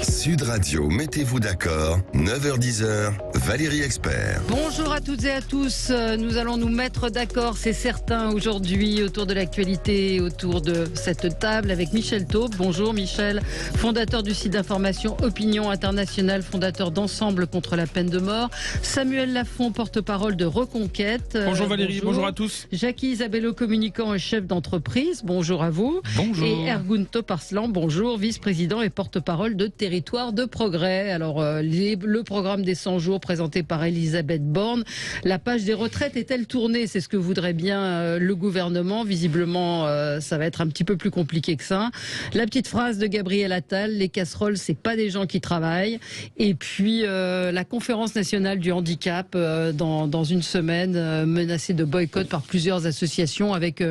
Sud Radio, mettez-vous d'accord, 9h-10h, Valérie Expert. Bonjour à toutes et à tous, nous allons nous mettre d'accord, c'est certain, aujourd'hui autour de l'actualité, autour de cette table avec Michel Taube. Bonjour Michel, fondateur du site d'information Opinion Internationale, fondateur d'Ensemble contre la peine de mort. Samuel Lafont, porte-parole de Reconquête. Bonjour Valérie, bonjour à tous. Jackie Isabello, communicant et chef d'entreprise, bonjour à vous. Bonjour. Et Ergun Toparslan, bonjour, vice-président et porte-parole de Territoire de Progrès. Alors, le programme des 100 jours présenté par Elisabeth Borne. La page des retraites est-elle tournée? C'est ce que voudrait bien le gouvernement. Visiblement, ça va être un petit peu plus compliqué que ça. La petite phrase de Gabriel Attal, les casseroles, c'est pas des gens qui travaillent. Et puis, la conférence nationale du handicap, dans une semaine, menacée de boycott par plusieurs associations, avec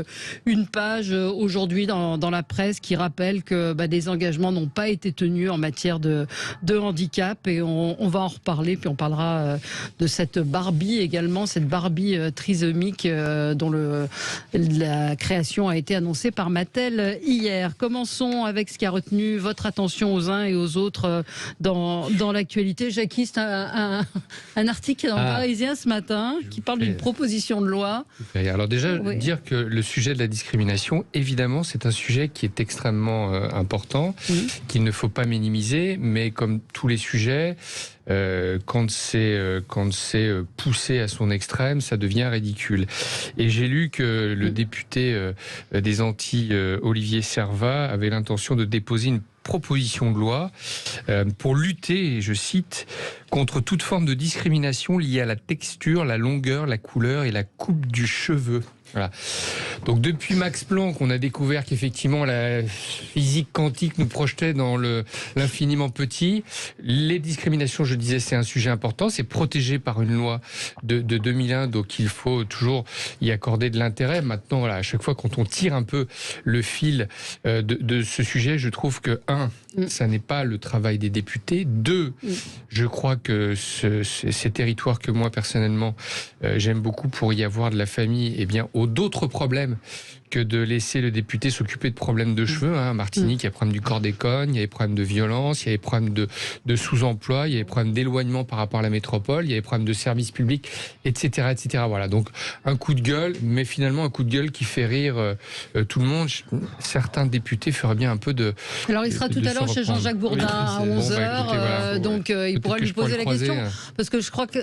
une page aujourd'hui dans la presse qui rappelle que des engagements n'ont pas été tenus en matière de handicap, et on va en reparler. Puis on parlera de cette Barbie également, cette Barbie trisomique dont la création a été annoncée par Mattel hier. Commençons avec ce qui a retenu votre attention aux uns et aux autres dans l'actualité. Jackie, c'est un article dans le Parisien ce matin qui parle d'une proposition de loi. Alors déjà, dire que le sujet de la discrimination, évidemment, c'est un sujet qui est extrêmement important, qu'il ne faut pas minimiser, mais comme tous les sujets, quand c'est poussé à son extrême, ça devient ridicule. Et j'ai lu que le député des Antilles, Olivier Servat, avait l'intention de déposer une proposition de loi pour lutter, et je cite, contre toute forme de discrimination liée à la texture, la longueur, la couleur et la coupe du cheveu. Voilà. Donc depuis Max Planck, on a découvert qu'effectivement la physique quantique nous projetait dans l'infiniment petit. Les discriminations, je disais, c'est un sujet important. C'est protégé par une loi de 2001, donc il faut toujours y accorder de l'intérêt. Maintenant, voilà, à chaque fois quand on tire un peu le fil de ce sujet, je trouve que ça n'est pas le travail des députés. 2, je crois que ces territoires que moi personnellement j'aime beaucoup, pour y avoir de la famille, eh bien, ont d'autres problèmes que de laisser le député s'occuper de problèmes de cheveux. Martinique, il y a le problème du chlordécone, il y a les problèmes de violence, il y a les problèmes de sous-emploi, il y a les problèmes d'éloignement par rapport à la métropole, il y a les problèmes de services publics, etc., etc. Voilà, donc un coup de gueule, mais finalement un coup de gueule qui fait rire tout le monde. Certains députés feraient bien un peu de... Alors il sera tout à l'heure chez Jean-Jacques Bourdin à 11h, donc il pourra lui poser la question, parce que je crois que...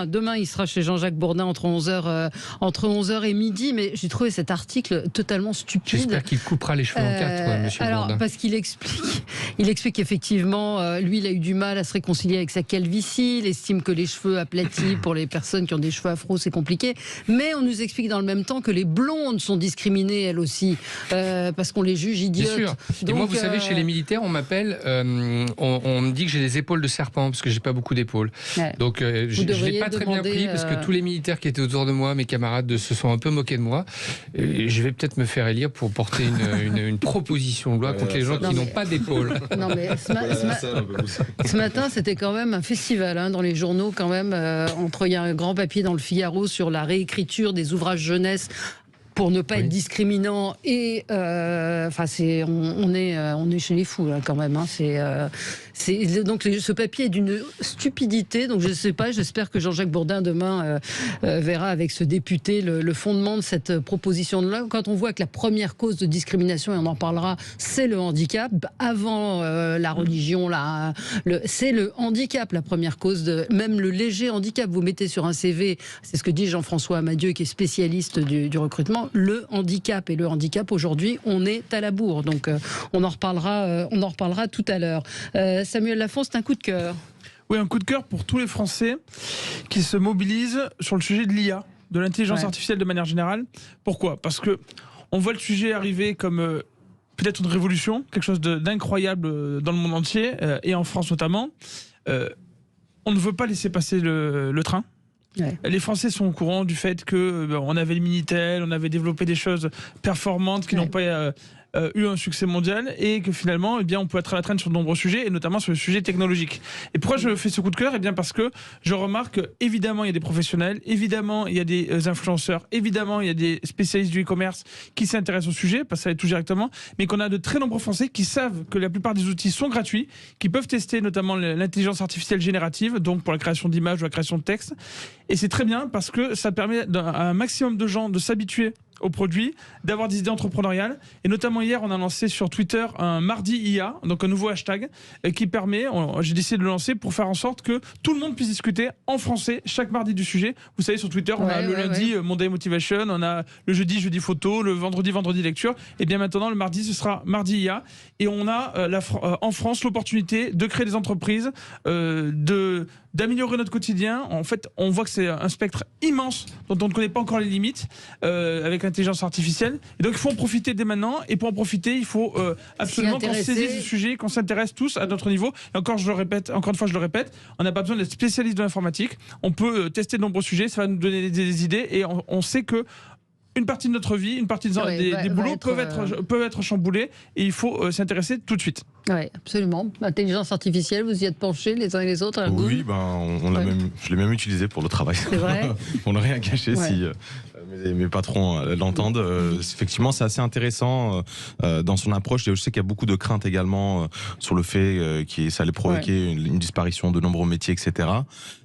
demain il sera chez Jean-Jacques Bourdin entre 11h et midi, mais j'ai trouvé cet article totalement stupide. J'espère qu'il coupera les cheveux en 4, monsieur Bourdin. Parce qu'il explique qu'effectivement, lui, il a eu du mal à se réconcilier avec sa calvitie. Il estime que les cheveux aplatis pour les personnes qui ont des cheveux afro, c'est compliqué. Mais on nous explique dans le même temps que les blondes sont discriminées, elles aussi, parce qu'on les juge idiotes. Bien sûr. Et moi, vous savez, chez les militaires, on m'appelle, on me dit que j'ai des épaules de serpent, parce que j'ai pas beaucoup d'épaules. Ouais. Donc, je l'ai pas très bien pris, parce que tous les militaires qui étaient autour de moi, mes camarades, se sont un peu moqués de moi. Et je vais peut-être me faire élire pour porter une proposition de loi contre les gens qui n'ont pas d'épaule. Non, mais ce matin, c'était quand même un festival dans les journaux, quand même. Il y a un grand papier dans le Figaro sur la réécriture des ouvrages jeunesse pour ne pas être discriminant, et on est chez les fous là, quand même. Donc ce papier est d'une stupidité. Donc je ne sais pas. J'espère que Jean-Jacques Bourdin demain verra avec ce député le fondement de cette proposition de loi. Quand on voit que la première cause de discrimination, et on en parlera, c'est le handicap. Avant la religion, c'est le handicap, la première cause même le léger handicap. Vous mettez sur un CV, c'est ce que dit Jean-François Amadieu, qui est spécialiste du recrutement, le handicap. Et le handicap, aujourd'hui, on est à la bourre. Donc on en reparlera tout à l'heure. Samuel Lafont, c'est un coup de cœur. Oui, un coup de cœur pour tous les Français qui se mobilisent sur le sujet de l'IA, de l'intelligence artificielle de manière générale. Pourquoi ? Parce que on voit le sujet arriver comme peut-être une révolution, quelque chose d'incroyable dans le monde entier, et en France notamment. On ne veut pas laisser passer le train. Ouais. Les Français sont au courant du fait que on avait le Minitel, on avait développé des choses performantes qui n'ont pas eu un succès mondial et que finalement, eh bien, on peut être à la traîne sur de nombreux sujets et notamment sur le sujet technologique. Et pourquoi je fais ce coup de cœur ? Eh bien, parce que je remarque évidemment il y a des professionnels, évidemment il y a des influenceurs, évidemment il y a des spécialistes du e-commerce qui s'intéressent au sujet, parce que ça va tout directement, mais qu'on a de très nombreux Français qui savent que la plupart des outils sont gratuits, qui peuvent tester notamment l'intelligence artificielle générative, donc pour la création d'images ou la création de texte. Et c'est très bien parce que ça permet à un maximum de gens de s'habituer aux produits, d'avoir des idées entrepreneuriales. Et notamment hier, on a lancé sur Twitter un mardi IA, donc un nouveau hashtag qui permet, j'ai décidé de le lancer pour faire en sorte que tout le monde puisse discuter en français chaque mardi du sujet. Vous savez, sur Twitter, on a le lundi Monday Motivation, on a le jeudi photo, le vendredi lecture. Et bien maintenant, le mardi, ce sera mardi IA. Et on a en France l'opportunité de créer des entreprises, d'améliorer notre quotidien. En fait, on voit que c'est un spectre immense dont on ne connaît pas encore les limites avec l'intelligence artificielle. Et donc, il faut en profiter dès maintenant. Et pour en profiter, il faut absolument qu'on saisisse ce sujet, qu'on s'intéresse tous à notre niveau. Et encore une fois, je le répète, on n'a pas besoin d'être spécialiste de l'informatique. On peut tester de nombreux sujets, ça va nous donner des idées. Et on sait que une partie de notre vie, une partie des boulots peuvent être chamboulés et il faut s'intéresser tout de suite. Oui, absolument. L'intelligence artificielle, vous y êtes penchés les uns et les autres? Oui, je l'ai même utilisé pour le travail. C'est vrai. On n'a rien caché si mes patrons l'entendent. Effectivement, c'est assez intéressant dans son approche. Je sais qu'il y a beaucoup de craintes également sur le fait que ça allait provoquer une disparition de nombreux métiers, etc.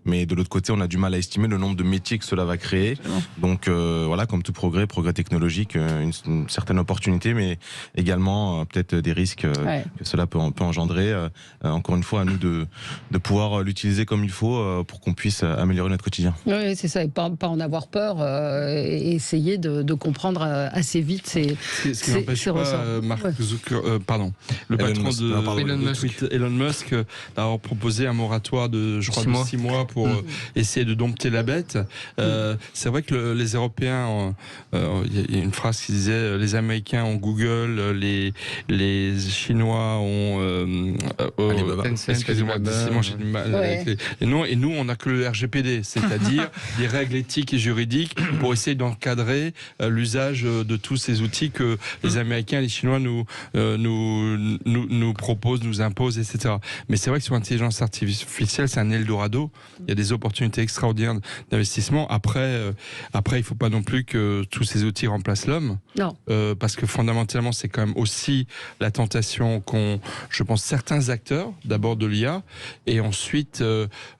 Mais de l'autre côté, on a du mal à estimer le nombre de métiers que cela va créer. Donc voilà, comme tout progrès technologique, une certaine opportunité, mais également peut-être des risques que cela peut engendrer. Encore une fois, à nous de pouvoir l'utiliser comme il faut pour qu'on puisse améliorer notre quotidien. Oui, c'est ça, et pas en avoir peur et essayer de comprendre assez vite ce qui n'empêche pas Mark Zuckerberg, le patron de Elon Musk d'avoir proposé un moratoire de 6 mois pour essayer de dompter la bête. C'est vrai que les Européens, il y a une phrase qui disait les Américains ont Google, les Chinois ont excusez-moi, j'ai du mal avec les noms, et nous on n'a que le RGPD, c'est-à-dire des règles éthiques et juridiques pour essayer d'encadrer l'usage de tous ces outils que les Américains et les Chinois nous proposent, nous imposent, etc. Mais c'est vrai que sur l'intelligence artificielle, c'est un Eldorado. Il y a des opportunités extraordinaires d'investissement. Après, il ne faut pas non plus que tous ces outils remplacent l'homme. Non. Parce que fondamentalement, c'est quand même aussi la tentation qu'ont, je pense, certains acteurs, d'abord de l'IA, et ensuite,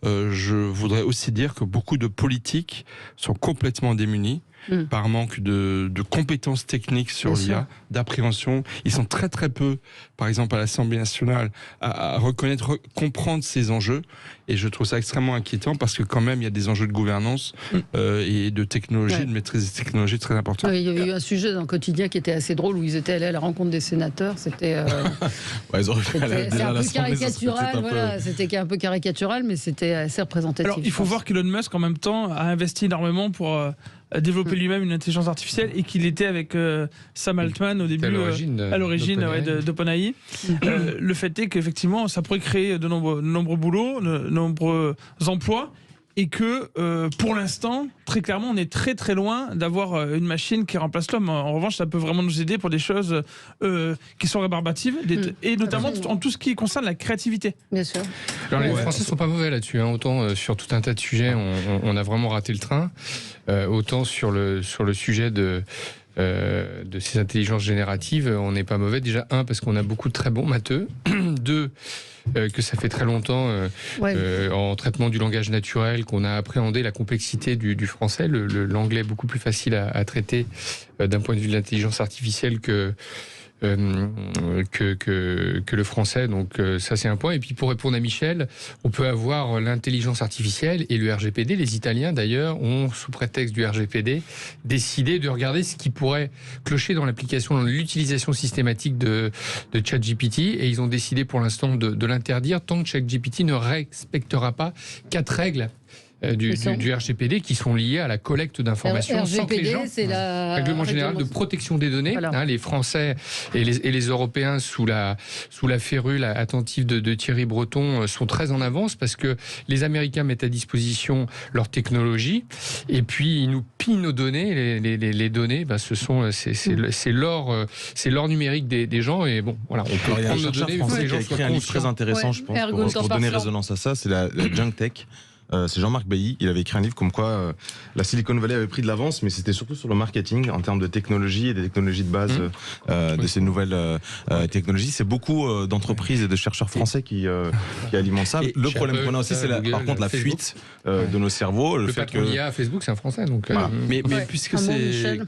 je voudrais aussi dire que beaucoup de politiques sont complètement démunis par manque de compétences techniques sur l'IA, d'appréhension. Ils sont très très peu, par exemple à l'Assemblée nationale, à reconnaître, comprendre ces enjeux. Et je trouve ça extrêmement inquiétant parce que quand même, il y a des enjeux de gouvernance et de technologie, de maîtrise des technologies très importants. Oui, il y avait eu un sujet dans le quotidien qui était assez drôle où ils étaient allés à la rencontre des sénateurs. C'était ils auraient fait un peu caricatural, voilà. C'était un peu caricatural, mais c'était assez représentatif. Alors, il faut voir qu'Elon Musk, en même temps, a investi énormément pour développer lui-même une intelligence artificielle et qu'il était avec Sam Altman au début, à l'origine d'OpenAI. Le fait est qu'effectivement, ça pourrait créer de nombreux boulots, de nombreux emplois, et que pour l'instant, très clairement, on est très très loin d'avoir une machine qui remplace l'homme. En revanche, ça peut vraiment nous aider pour des choses qui sont rébarbatives, et notamment en tout ce qui concerne la créativité. Bien sûr. Alors les Français sont pas mauvais là-dessus, hein. Autant sur tout un tas de sujets, on a vraiment raté le train, autant sur le sujet de ces intelligences génératives, on n'est pas mauvais. Déjà, parce qu'on a beaucoup de très bons matheux. 2, que ça fait très longtemps en traitement du langage naturel qu'on a appréhendé la complexité du français. L'anglais est beaucoup plus facile à traiter d'un point de vue de l'intelligence artificielle que le français, donc ça c'est un point. Et puis pour répondre à Michel, on peut avoir l'intelligence artificielle et le RGPD. Les Italiens d'ailleurs ont, sous prétexte du RGPD, décidé de regarder ce qui pourrait clocher dans l'application, dans l'utilisation systématique de ChatGPT, et ils ont décidé pour l'instant de l'interdire tant que ChatGPT ne respectera pas 4 règles du RGPD qui sont liés à la collecte d'informations sans que les gens... c'est la Règlement général de protection des données. Voilà. Les Français et les Européens sous la férule attentive de Thierry Breton sont très en avance parce que les Américains mettent à disposition leur technologie et puis ils nous pillent nos données. Les données, c'est l'or numérique des gens et bon, voilà, on peut Alors, il y a un prendre nos chercheur données. français Les qui a gens écrit soient un livre très conscients. intéressant, je pense, pour donner résonance à ça, c'est la Junk Tech. C'est Jean-Marc Bailly, il avait écrit un livre comme quoi la Silicon Valley avait pris de l'avance, mais c'était surtout sur le marketing en termes de technologie et des technologies de base de ces nouvelles technologies. C'est beaucoup d'entreprises et de chercheurs français qui alimentent ça. Le problème qu'on a aussi, c'est par contre la fuite de nos cerveaux. Le patron d'IA à Facebook, c'est un Français. Donc, voilà. Mais puisque c'est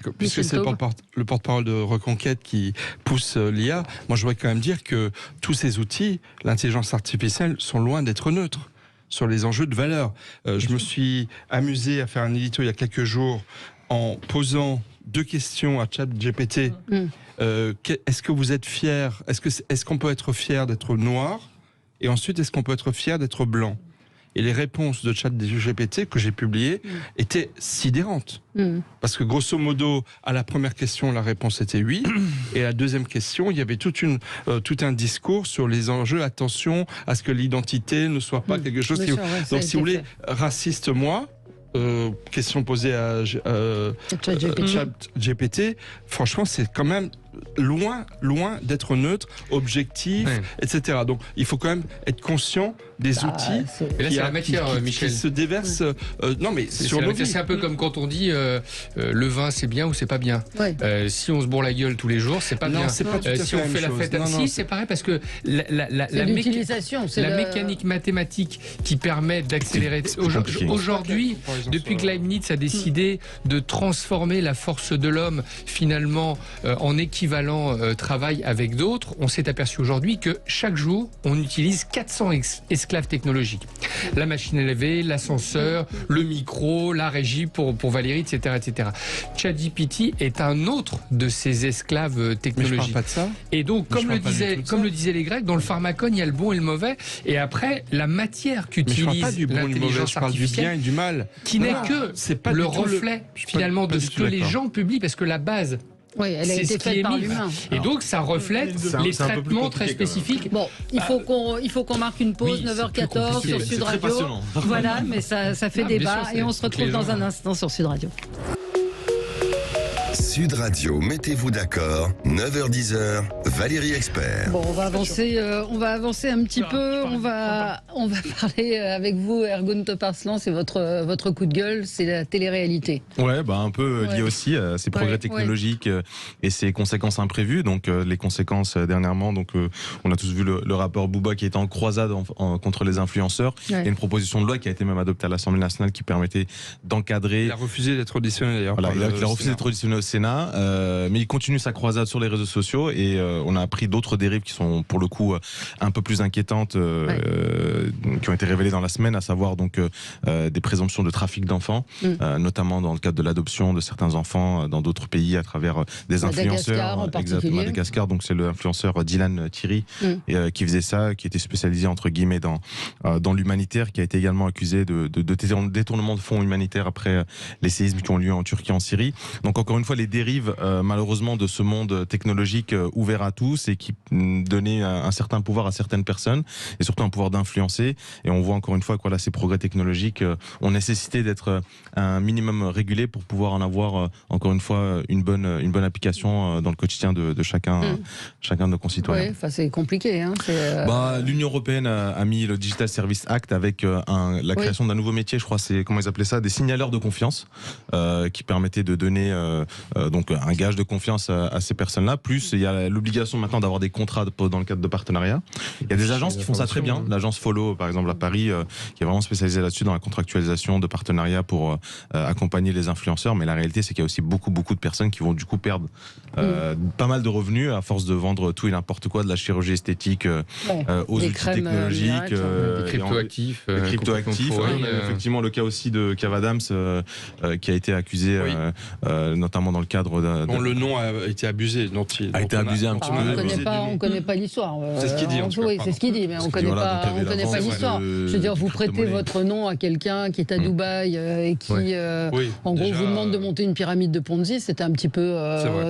le porte-parole de Reconquête qui pousse l'IA, moi je voudrais quand même dire que tous ces outils, l'intelligence artificielle, sont loin d'être neutres sur les enjeux de valeur. Je me suis amusé à faire un édito il y a quelques jours en posant 2 questions à ChatGPT. Est-ce que vous êtes fier ? Est-ce qu'on peut être fier d'être noir ? Et ensuite, est-ce qu'on peut être fier d'être blanc ? Et les réponses de ChatGPT que j'ai publiées étaient sidérantes. Parce que grosso modo, à la première question, la réponse était oui. Et à la deuxième question, il y avait tout un discours sur les enjeux. Attention à ce que l'identité ne soit pas quelque chose qui... Donc si vous voulez, raciste moi, question posée à ChatGPT, franchement, c'est quand même loin d'être neutre, objectif, etc. Donc, il faut quand même être conscient des outils. Et là, c'est la matière, Michel. Qui se déversent. Non, mais sur nos vies. C'est un peu comme quand on dit le vin, c'est bien ou c'est pas bien. Si on se bourre la gueule tous les jours, c'est pas bien. C'est pas tout à fait si on fait la fête, c'est pareil parce que la mécanique mathématique qui permet d'accélérer. Aujourd'hui, depuis que Leibniz a décidé de transformer la force de l'homme finalement en équivalent travail avec d'autres, on s'est aperçu aujourd'hui que chaque jour, on utilise 400 esclaves technologiques. La machine à laver, l'ascenseur, le micro, la régie pour Valérie, etc., etc. ChatGPT est un autre de ces esclaves technologiques. Mais je parle pas de ça. Et donc, comme le disaient les Grecs, dans le pharmacone, il y a le bon et le mauvais. Et après, la matière qu'utilise l'intelligence artificielle, du mal, qui n'est que le reflet finalement de ce que les gens publient, parce que la base, oui, elle a été faite par l'humain. Et donc, ça reflète les traitements très spécifiques. Bon, il faut qu'on marque une pause, 9h14 sur Sud Radio. Voilà, mais ça fait débat. Et on se retrouve dans un instant sur Sud Radio. Sud Radio, mettez-vous d'accord, 9h-10h, Valérie Expert. Bon, on va avancer un petit peu. On va parler avec vous, Ergun Toparslan. C'est votre coup de gueule, c'est la télé-réalité. Ouais, un peu lié aussi à ces progrès technologiques et ces conséquences imprévues. Donc les conséquences dernièrement, on a tous vu le rapport Bouba qui était en croisade contre les influenceurs. Il y a une proposition de loi qui a été même adoptée à l'Assemblée nationale qui permettait d'encadrer. Il a refusé d'être auditionné d'ailleurs. Voilà, il a refusé d'être auditionné au Sénat. Mais il continue sa croisade sur les réseaux sociaux et on a appris d'autres dérives qui sont pour le coup un peu plus inquiétantes qui ont été révélées dans la semaine, à savoir des présomptions de trafic d'enfants, notamment dans le cadre de l'adoption de certains enfants dans d'autres pays à travers des influenceurs. Exactement, Madagascar, donc c'est l'influenceur Dylan Thierry qui faisait ça, qui était spécialisé entre guillemets dans l'humanitaire, qui a été également accusé de détournement de fonds humanitaires après les séismes qui ont lieu en Turquie, en Syrie. Donc encore une fois, les dérives malheureusement de ce monde technologique ouvert à tous et qui donnait un certain pouvoir à certaines personnes et surtout un pouvoir d'influencer. Et on voit encore une fois que ces progrès technologiques ont nécessité d'être un minimum régulés pour pouvoir en avoir encore une fois une bonne application dans le quotidien de chacun de nos concitoyens. Oui, c'est compliqué. L'Union européenne a mis le Digital Service Act avec la création d'un nouveau métier, je crois, c'est comment ils appelaient ça, des signaleurs de confiance, qui permettaient de donner donc un gage de confiance à ces personnes-là. Plus il y a l'obligation maintenant d'avoir des contrats dans le cadre de partenariats. Il y a des agences qui font ça très bien. L'agence Follow, par exemple à Paris, qui est vraiment spécialisée là-dessus dans la contractualisation de partenariats pour accompagner les influenceurs. Mais la réalité, c'est qu'il y a aussi beaucoup de personnes qui vont du coup perdre pas mal de revenus à force de vendre tout et n'importe quoi, de la chirurgie esthétique aux outils technologiques, des cryptoactifs. On a effectivement le cas aussi de Kev Adams qui a été accusé notamment dans le cadre Bon, le nom a été abusé. A été abusé un petit peu. On ne connaît pas l'histoire. C'est ce qu'il dit. Oui, c'est ce qu'il dit, mais on ne connaît pas l'histoire. Je veux dire, vous prêtez votre nom à quelqu'un qui est à Dubaï et qui, en gros, vous demande de monter une pyramide de Ponzi. C'était un petit peu,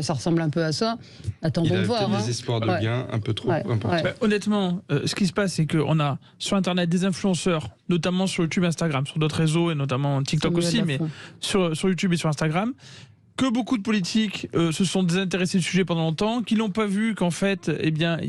ça ressemble un peu à ça. Attendons de voir. Il a des espoirs de gains un peu trop importants. Honnêtement, ce qui se passe, c'est qu'on a sur Internet des influenceurs, notamment sur YouTube, Instagram, sur d'autres réseaux et notamment TikTok aussi, mais sur YouTube et sur Instagram, que beaucoup de politiques se sont désintéressés du sujet pendant longtemps, qui n'ont pas vu qu'en fait,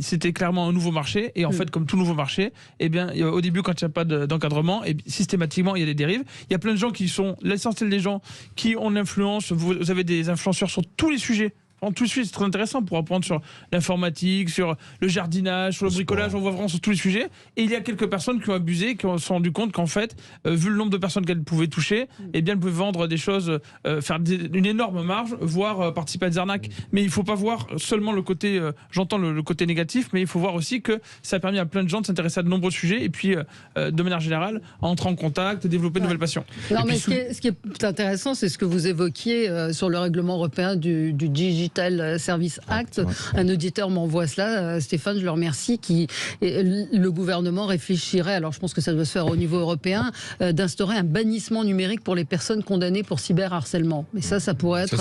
c'était clairement un nouveau marché. Et en fait, comme tout nouveau marché, au début, quand il n'y a pas d'encadrement, systématiquement, il y a des dérives. Il y a plein de gens qui sont, l'essentiel des gens, qui ont l'influence. Vous avez des influenceurs sur tous les sujets. En tout de suite, c'est très intéressant pour apprendre sur l'informatique, sur le jardinage, sur le bricolage, on voit vraiment sur tous les sujets. Et il y a quelques personnes qui ont abusé, qui se sont rendu compte qu'en fait, vu le nombre de personnes qu'elles pouvaient toucher, elles pouvaient vendre des choses, faire une énorme marge, voire participer à des arnaques. Mais il ne faut pas voir seulement le côté, j'entends le côté négatif, mais il faut voir aussi que ça a permis à plein de gens de s'intéresser à de nombreux sujets et puis, de manière générale, à entrer en contact, développer de nouvelles passions. Non, mais ce qui est intéressant, c'est ce que vous évoquiez sur le règlement européen du Digital Service Act. Un auditeur m'envoie cela, Stéphane, je le remercie, le gouvernement réfléchirait, alors je pense que ça doit se faire au niveau européen, d'instaurer un bannissement numérique pour les personnes condamnées pour cyberharcèlement. Mais ça pourrait être...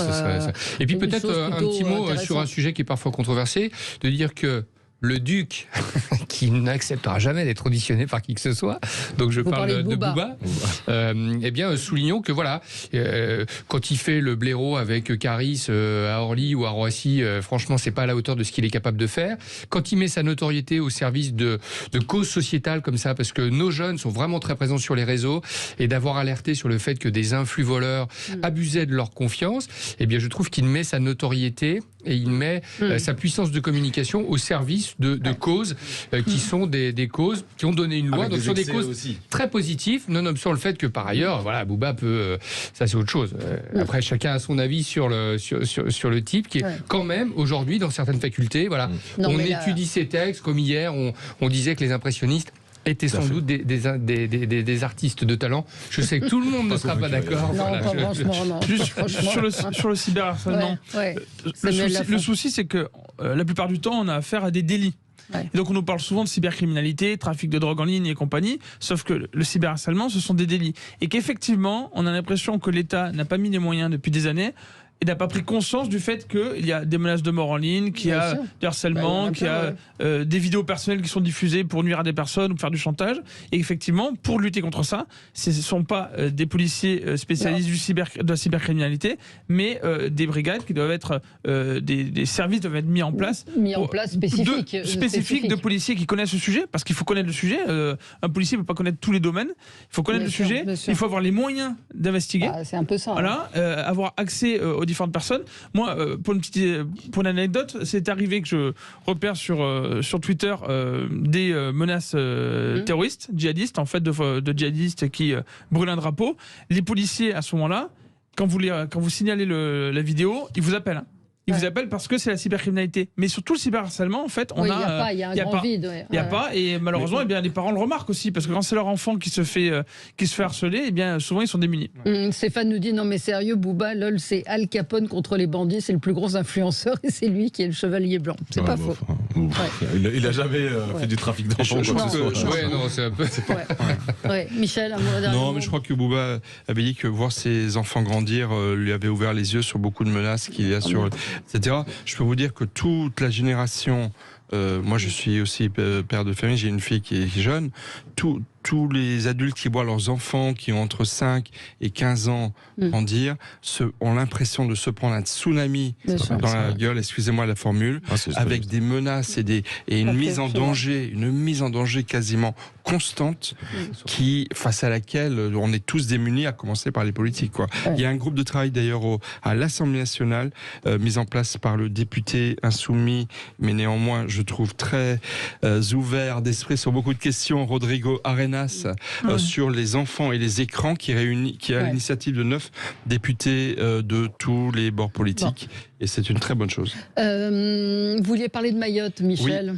Et puis peut-être un petit mot sur un sujet qui est parfois controversé, de dire que le duc, qui n'acceptera jamais d'être auditionné par qui que ce soit, donc je parle de Booba, soulignons que voilà, quand il fait le blaireau avec Caris à Orly ou à Roissy, franchement, c'est pas à la hauteur de ce qu'il est capable de faire. Quand il met sa notoriété au service de causes sociétales comme ça, parce que nos jeunes sont vraiment très présents sur les réseaux, et d'avoir alerté sur le fait que des influx voleurs abusaient de leur confiance, je trouve qu'il met sa notoriété et il met sa puissance de communication au service de causes qui sont des causes qui ont donné une loi, avec donc sur des causes aussi très positives, sur le fait que par ailleurs, voilà, Booba peut, ça c'est autre chose. Après, chacun a son avis sur le type qui est quand même aujourd'hui dans certaines facultés, voilà, on étudie ces textes comme hier, on disait que les impressionnistes étaient sans doute des artistes de talent. Je sais que tout le monde ne sera pas d'accord. Sur le cyberharcèlement, le souci, c'est que la plupart du temps, on a affaire à des délits. Et donc on nous parle souvent de cybercriminalité, trafic de drogue en ligne et compagnie, sauf que le cyberharcèlement, ce sont des délits. Et qu'effectivement, on a l'impression que l'État n'a pas mis les moyens depuis des années et n'a pas pris conscience du fait qu'il y a des menaces de mort en ligne, qu'il y a du harcèlement, qu'il y a des vidéos personnelles qui sont diffusées pour nuire à des personnes ou faire du chantage. Et effectivement, pour lutter contre ça, ce ne sont pas des policiers spécialistes de la cybercriminalité, mais des brigades qui doivent être, des services doivent être mis en place. Spécifiques de policiers qui connaissent le sujet, parce qu'il faut connaître le sujet. Un policier ne peut pas connaître tous les domaines. Il faut connaître le sujet. Il faut avoir les moyens d'investiguer. C'est un peu ça. Voilà, avoir accès aux différentes personnes. Moi, pour une anecdote, c'est arrivé que je repère sur Twitter des menaces terroristes, djihadistes, en fait, de djihadistes qui brûlent un drapeau. Les policiers, à ce moment-là, quand vous signalez la vidéo, ils vous appellent. Ils vous appellent parce que c'est la cybercriminalité. Mais surtout le cyberharcèlement, en fait, il n'y a pas. Il n'y a pas, et malheureusement, les parents le remarquent aussi, parce que quand c'est leur enfant qui se fait harceler, souvent ils sont démunis. Stéphane nous dit, non mais sérieux, Booba, lol, c'est Al Capone contre les bandits, c'est le plus gros influenceur et c'est lui qui est le chevalier blanc. C'est pas faux. Il n'a jamais fait du trafic d'enfants. C'est un peu... Michel, un mot dernier. Non, mais je crois que Booba avait dit que voir ses enfants grandir lui avait ouvert les yeux sur beaucoup de menaces qu'il y a sur... etc. Je peux vous dire que toute la génération, moi je suis aussi père de famille, j'ai une fille qui est jeune, tous les adultes qui voient leurs enfants qui ont entre 5 et 15 ans grandir ont l'impression de se prendre un tsunami dans la gueule, excusez-moi la formule, avec des menaces et une mise en danger quasiment constante face à laquelle on est tous démunis, à commencer par les politiques. Il y a un groupe de travail d'ailleurs à l'Assemblée nationale mis en place par le député insoumis, mais néanmoins je trouve très ouvert d'esprit sur beaucoup de questions, Rodrigo Arenas, sur les enfants et les écrans, qui a l'initiative de 9 députés de tous les bords politiques. Et c'est une très bonne chose. Vous vouliez parler de Mayotte, Michel ?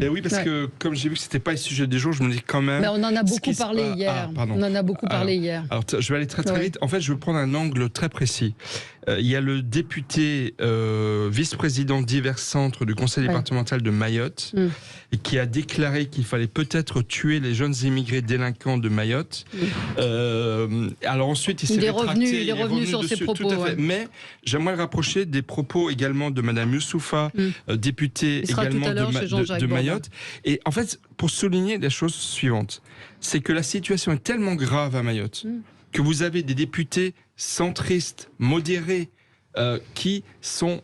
Et oui, parce que comme j'ai vu que c'était pas le sujet du jour, je me dis quand même... Mais on en a beaucoup parlé hier. On en a beaucoup parlé hier. Alors, je vais aller très vite. En fait, je vais prendre un angle très précis. il y a le député vice-président divers centres du conseil départemental de Mayotte et qui a déclaré qu'il fallait peut-être tuer les jeunes immigrés délinquants de Mayotte. Alors ensuite, il est revenu sur ses propos. Tout à fait. Mais j'aimerais le rapprocher des propos également de Madame Youssoufa, députée également de Mayotte. Et en fait, pour souligner la chose suivante, c'est que la situation est tellement grave à Mayotte que vous avez des députés centristes, modérés, qui sont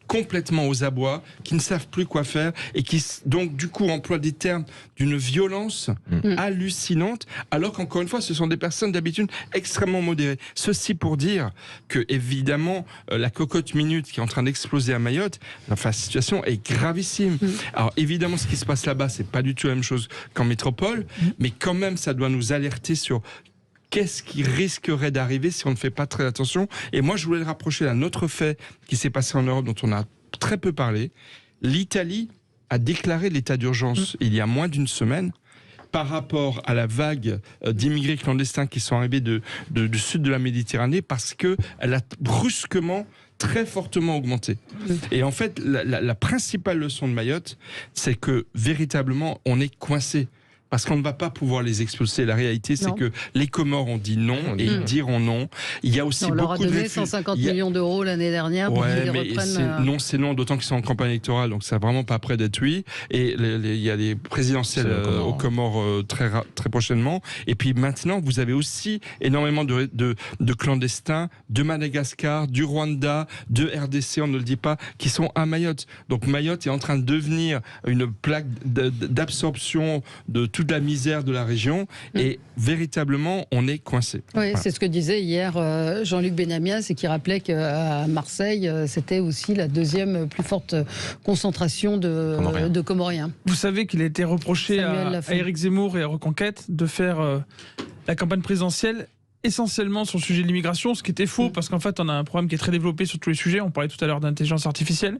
complètement aux abois, qui ne savent plus quoi faire et qui donc du coup emploient des termes d'une violence hallucinante, alors qu'encore une fois ce sont des personnes d'habitude extrêmement modérées. Ceci pour dire que évidemment la cocotte minute qui est en train d'exploser à Mayotte, enfin la situation est gravissime. Alors évidemment ce qui se passe là-bas c'est pas du tout la même chose qu'en métropole, mais quand même ça doit nous alerter sur qu'est-ce qui risquerait d'arriver si on ne fait pas très attention. Et moi, je voulais le rapprocher d'un autre fait qui s'est passé en Europe, dont on a très peu parlé. L'Italie a déclaré l'état d'urgence il y a moins d'une semaine par rapport à la vague d'immigrés clandestins qui sont arrivés du sud de la Méditerranée, parce qu'elle a brusquement, très fortement augmenté. Et en fait, la principale leçon de Mayotte, c'est que véritablement, on est coincé. Parce qu'on ne va pas pouvoir les expulser. La réalité, c'est que les Comores ont dit non et ils diront non. Il y a aussi on leur a donné 150 millions d'euros l'année dernière pour qu'ils les reprennent. Non, c'est non, d'autant qu'ils sont en campagne électorale, donc c'est vraiment pas près d'être oui. Et il y a les présidentielles aux Comores très prochainement. Et puis maintenant, vous avez aussi énormément de clandestins de Madagascar, du Rwanda, de RDC, on ne le dit pas, qui sont à Mayotte. Donc Mayotte est en train de devenir une plaque d'absorption de toute la misère de la région et véritablement on est coincé. Oui, c'est ce que disait hier Jean-Luc Benamias et qui rappelait qu'à Marseille c'était aussi la deuxième plus forte concentration de Comoriens. Vous savez qu'il a été reproché à Éric Zemmour et à Reconquête de faire la campagne présidentielle essentiellement sur le sujet de l'immigration, ce qui était faux parce qu'en fait on a un programme qui est très développé sur tous les sujets. On parlait tout à l'heure d'intelligence artificielle.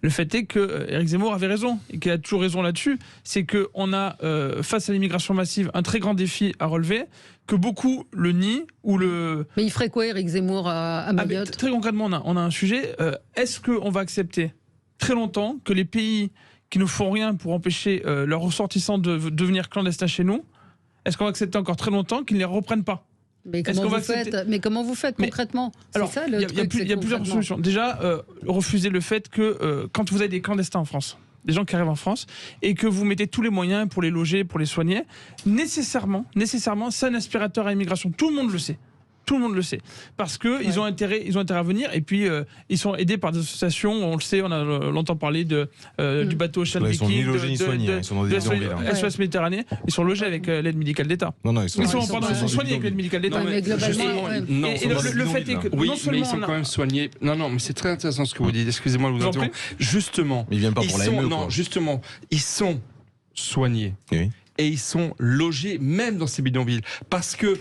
Le fait est que Éric Zemmour avait raison et qu'il a toujours raison là-dessus, c'est qu'on a face à l'immigration massive un très grand défi à relever, que beaucoup le nient ou le. Mais il ferait quoi Éric Zemmour à Mayotte? Très concrètement, on a un sujet. Est-ce qu'on va accepter très longtemps que les pays qui ne font rien pour empêcher leurs ressortissants de devenir clandestins chez nous, est-ce qu'on va accepter encore très longtemps qu'ils ne les reprennent pas? Mais comment vous faites concrètement? Alors, il y a plusieurs solutions. Déjà, refuser le fait que quand vous avez des clandestins en France, des gens qui arrivent en France, et que vous mettez tous les moyens pour les loger, pour les soigner, nécessairement, c'est un aspirateur à immigration. Tout le monde le sait. Tout le monde le sait. Parce qu'ils ont intérêt à venir, et puis ils sont aidés par des associations, on le sait, on a longtemps parlé du bateau Ocean Viking, ils sont ni logés ni soignés, ils sont dans des bidonvilles. SOS Méditerranée, ils sont logés avec l'aide médicale d'État. Non, ils sont soignés avec l'aide médicale d'État. Mais globalement, le fait est que oui, mais ils sont quand même soignés. Non, mais c'est très intéressant ce que vous dites. Excusez-moi de vous interrompre. Justement, mais ils viennent pas pour l'AME. Non, justement, ils sont soignés. Oui. Et ils sont logés même dans ces bidonvilles. Parce que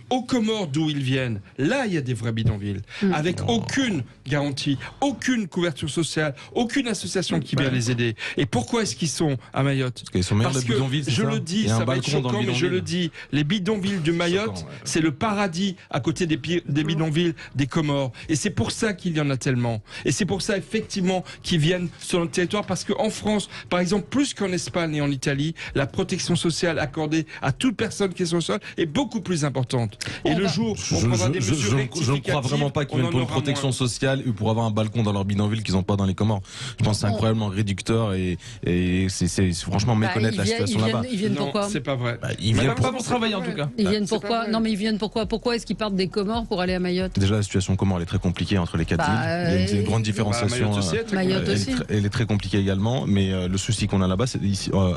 aux Comores d'où ils viennent, là il y a des vrais bidonvilles, avec aucune garantie, aucune couverture sociale, aucune association qui vient les aider. Et pourquoi est-ce qu'ils sont à Mayotte? Parce qu'ils sont meilleurs de bidonvilles, je le dis, ça va être choquant, mais je le dis, les bidonvilles de Mayotte, c'est le paradis à côté des bidonvilles des Comores. Et c'est pour ça qu'il y en a tellement. Et c'est pour ça effectivement qu'ils viennent sur notre territoire, parce qu'en France, par exemple, plus qu'en Espagne et en Italie, la protection sociale accordée à toute personne qui est sur le sol est beaucoup plus importante. Et le jour où on prendra des mesures rectificatives, je ne crois vraiment pas qu'ils viennent pour une protection sociale ou pour avoir un balcon dans leur bidonville qu'ils n'ont pas dans les Comores. Je pense que c'est incroyablement réducteur et c'est franchement méconnaître la situation là-bas. Ils viennent pourquoi? Non, c'est pas vrai. Ils viennent pas pour travailler en tout cas. Ils viennent pourquoi? Non, mais ils viennent pourquoi? Pourquoi est-ce qu'ils partent des Comores pour aller à Mayotte? Déjà, la situation Comore elle est très compliquée entre les quatre îles. Il y a une grande différenciation. Mayotte aussi. Elle est très compliquée également, mais le souci qu'on a là-bas,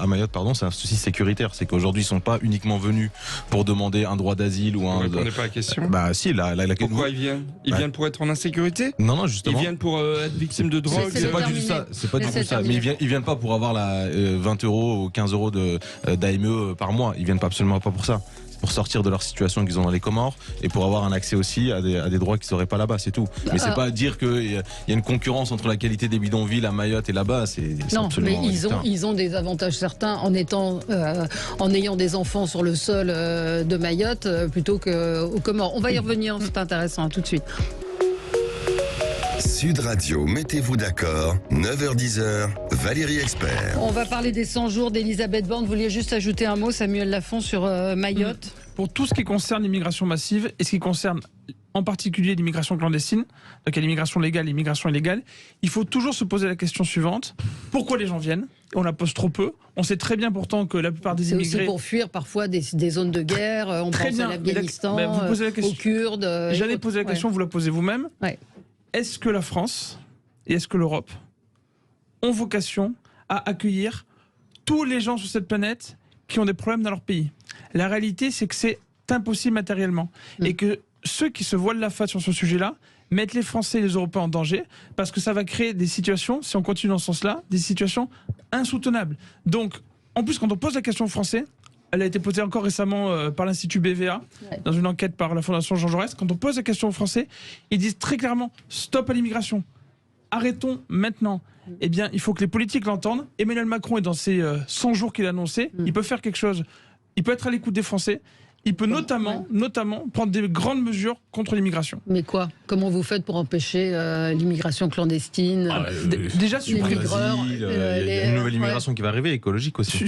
à Mayotte, c'est un souci sécuritaire. C'est qu'aujourd'hui, ils sont pas uniquement venus pour demander un droit d'asile ou un. Vous répondez pas à la question. Bah si, pourquoi ils viennent? Ils viennent pour être en insécurité? Non, justement. Ils viennent pour être victimes de drogue? C'est pas du tout ça. C'est pas du tout ça. Mais ils viennent pas pour avoir 20 euros ou 15 euros d'AME par mois. Ils viennent pas absolument pas pour ça. Pour sortir de leur situation qu'ils ont dans les Comores et pour avoir un accès aussi à des droits qu'ils n'auraient pas là-bas, c'est tout. Mais c'est pas dire qu'il y a une concurrence entre la qualité des bidonvilles à Mayotte et là-bas, non, mais ils ont des avantages certains en ayant des enfants sur le sol de Mayotte plutôt qu'aux Comores. On va y revenir, c'est intéressant, tout de suite. Sud Radio, mettez-vous d'accord, 9h-10h, Valérie Expert. On va parler des 100 jours d'Elisabeth Borne. Vous vouliez juste ajouter un mot, Samuel Lafont, sur Mayotte? Pour tout ce qui concerne l'immigration massive et ce qui concerne en particulier l'immigration clandestine, donc il y a l'immigration légale et l'immigration illégale, il faut toujours se poser la question suivante. Pourquoi les gens viennent? On la pose trop peu. On sait très bien pourtant que la plupart des immigrés... C'est aussi pour fuir parfois des zones de guerre. On pense à l'Afghanistan, aux Kurdes. J'allais poser la question, vous la posez vous-même. Ouais. Est-ce que la France et est-ce que l'Europe ont vocation à accueillir tous les gens sur cette planète qui ont des problèmes dans leur pays? La réalité, c'est que c'est impossible matériellement. Et que ceux qui se voilent la face sur ce sujet-là mettent les Français et les Européens en danger, parce que ça va créer des situations, si on continue dans ce sens-là, des situations insoutenables. Donc, en plus, quand on pose la question aux Français, elle a été posée encore récemment par l'Institut BVA, dans une enquête par la Fondation Jean Jaurès, quand on pose la question aux Français, ils disent très clairement « stop à l'immigration ». Arrêtons maintenant. Eh bien, il faut que les politiques l'entendent. Emmanuel Macron est dans ses 100 jours qu'il a annoncé. Il peut faire quelque chose. Il peut être à l'écoute des Français. Il peut notamment prendre des grandes mesures contre l'immigration. Mais quoi? Comment vous faites pour empêcher l'immigration clandestine? Déjà supprimer. Il y a une nouvelle immigration qui va arriver, écologique aussi.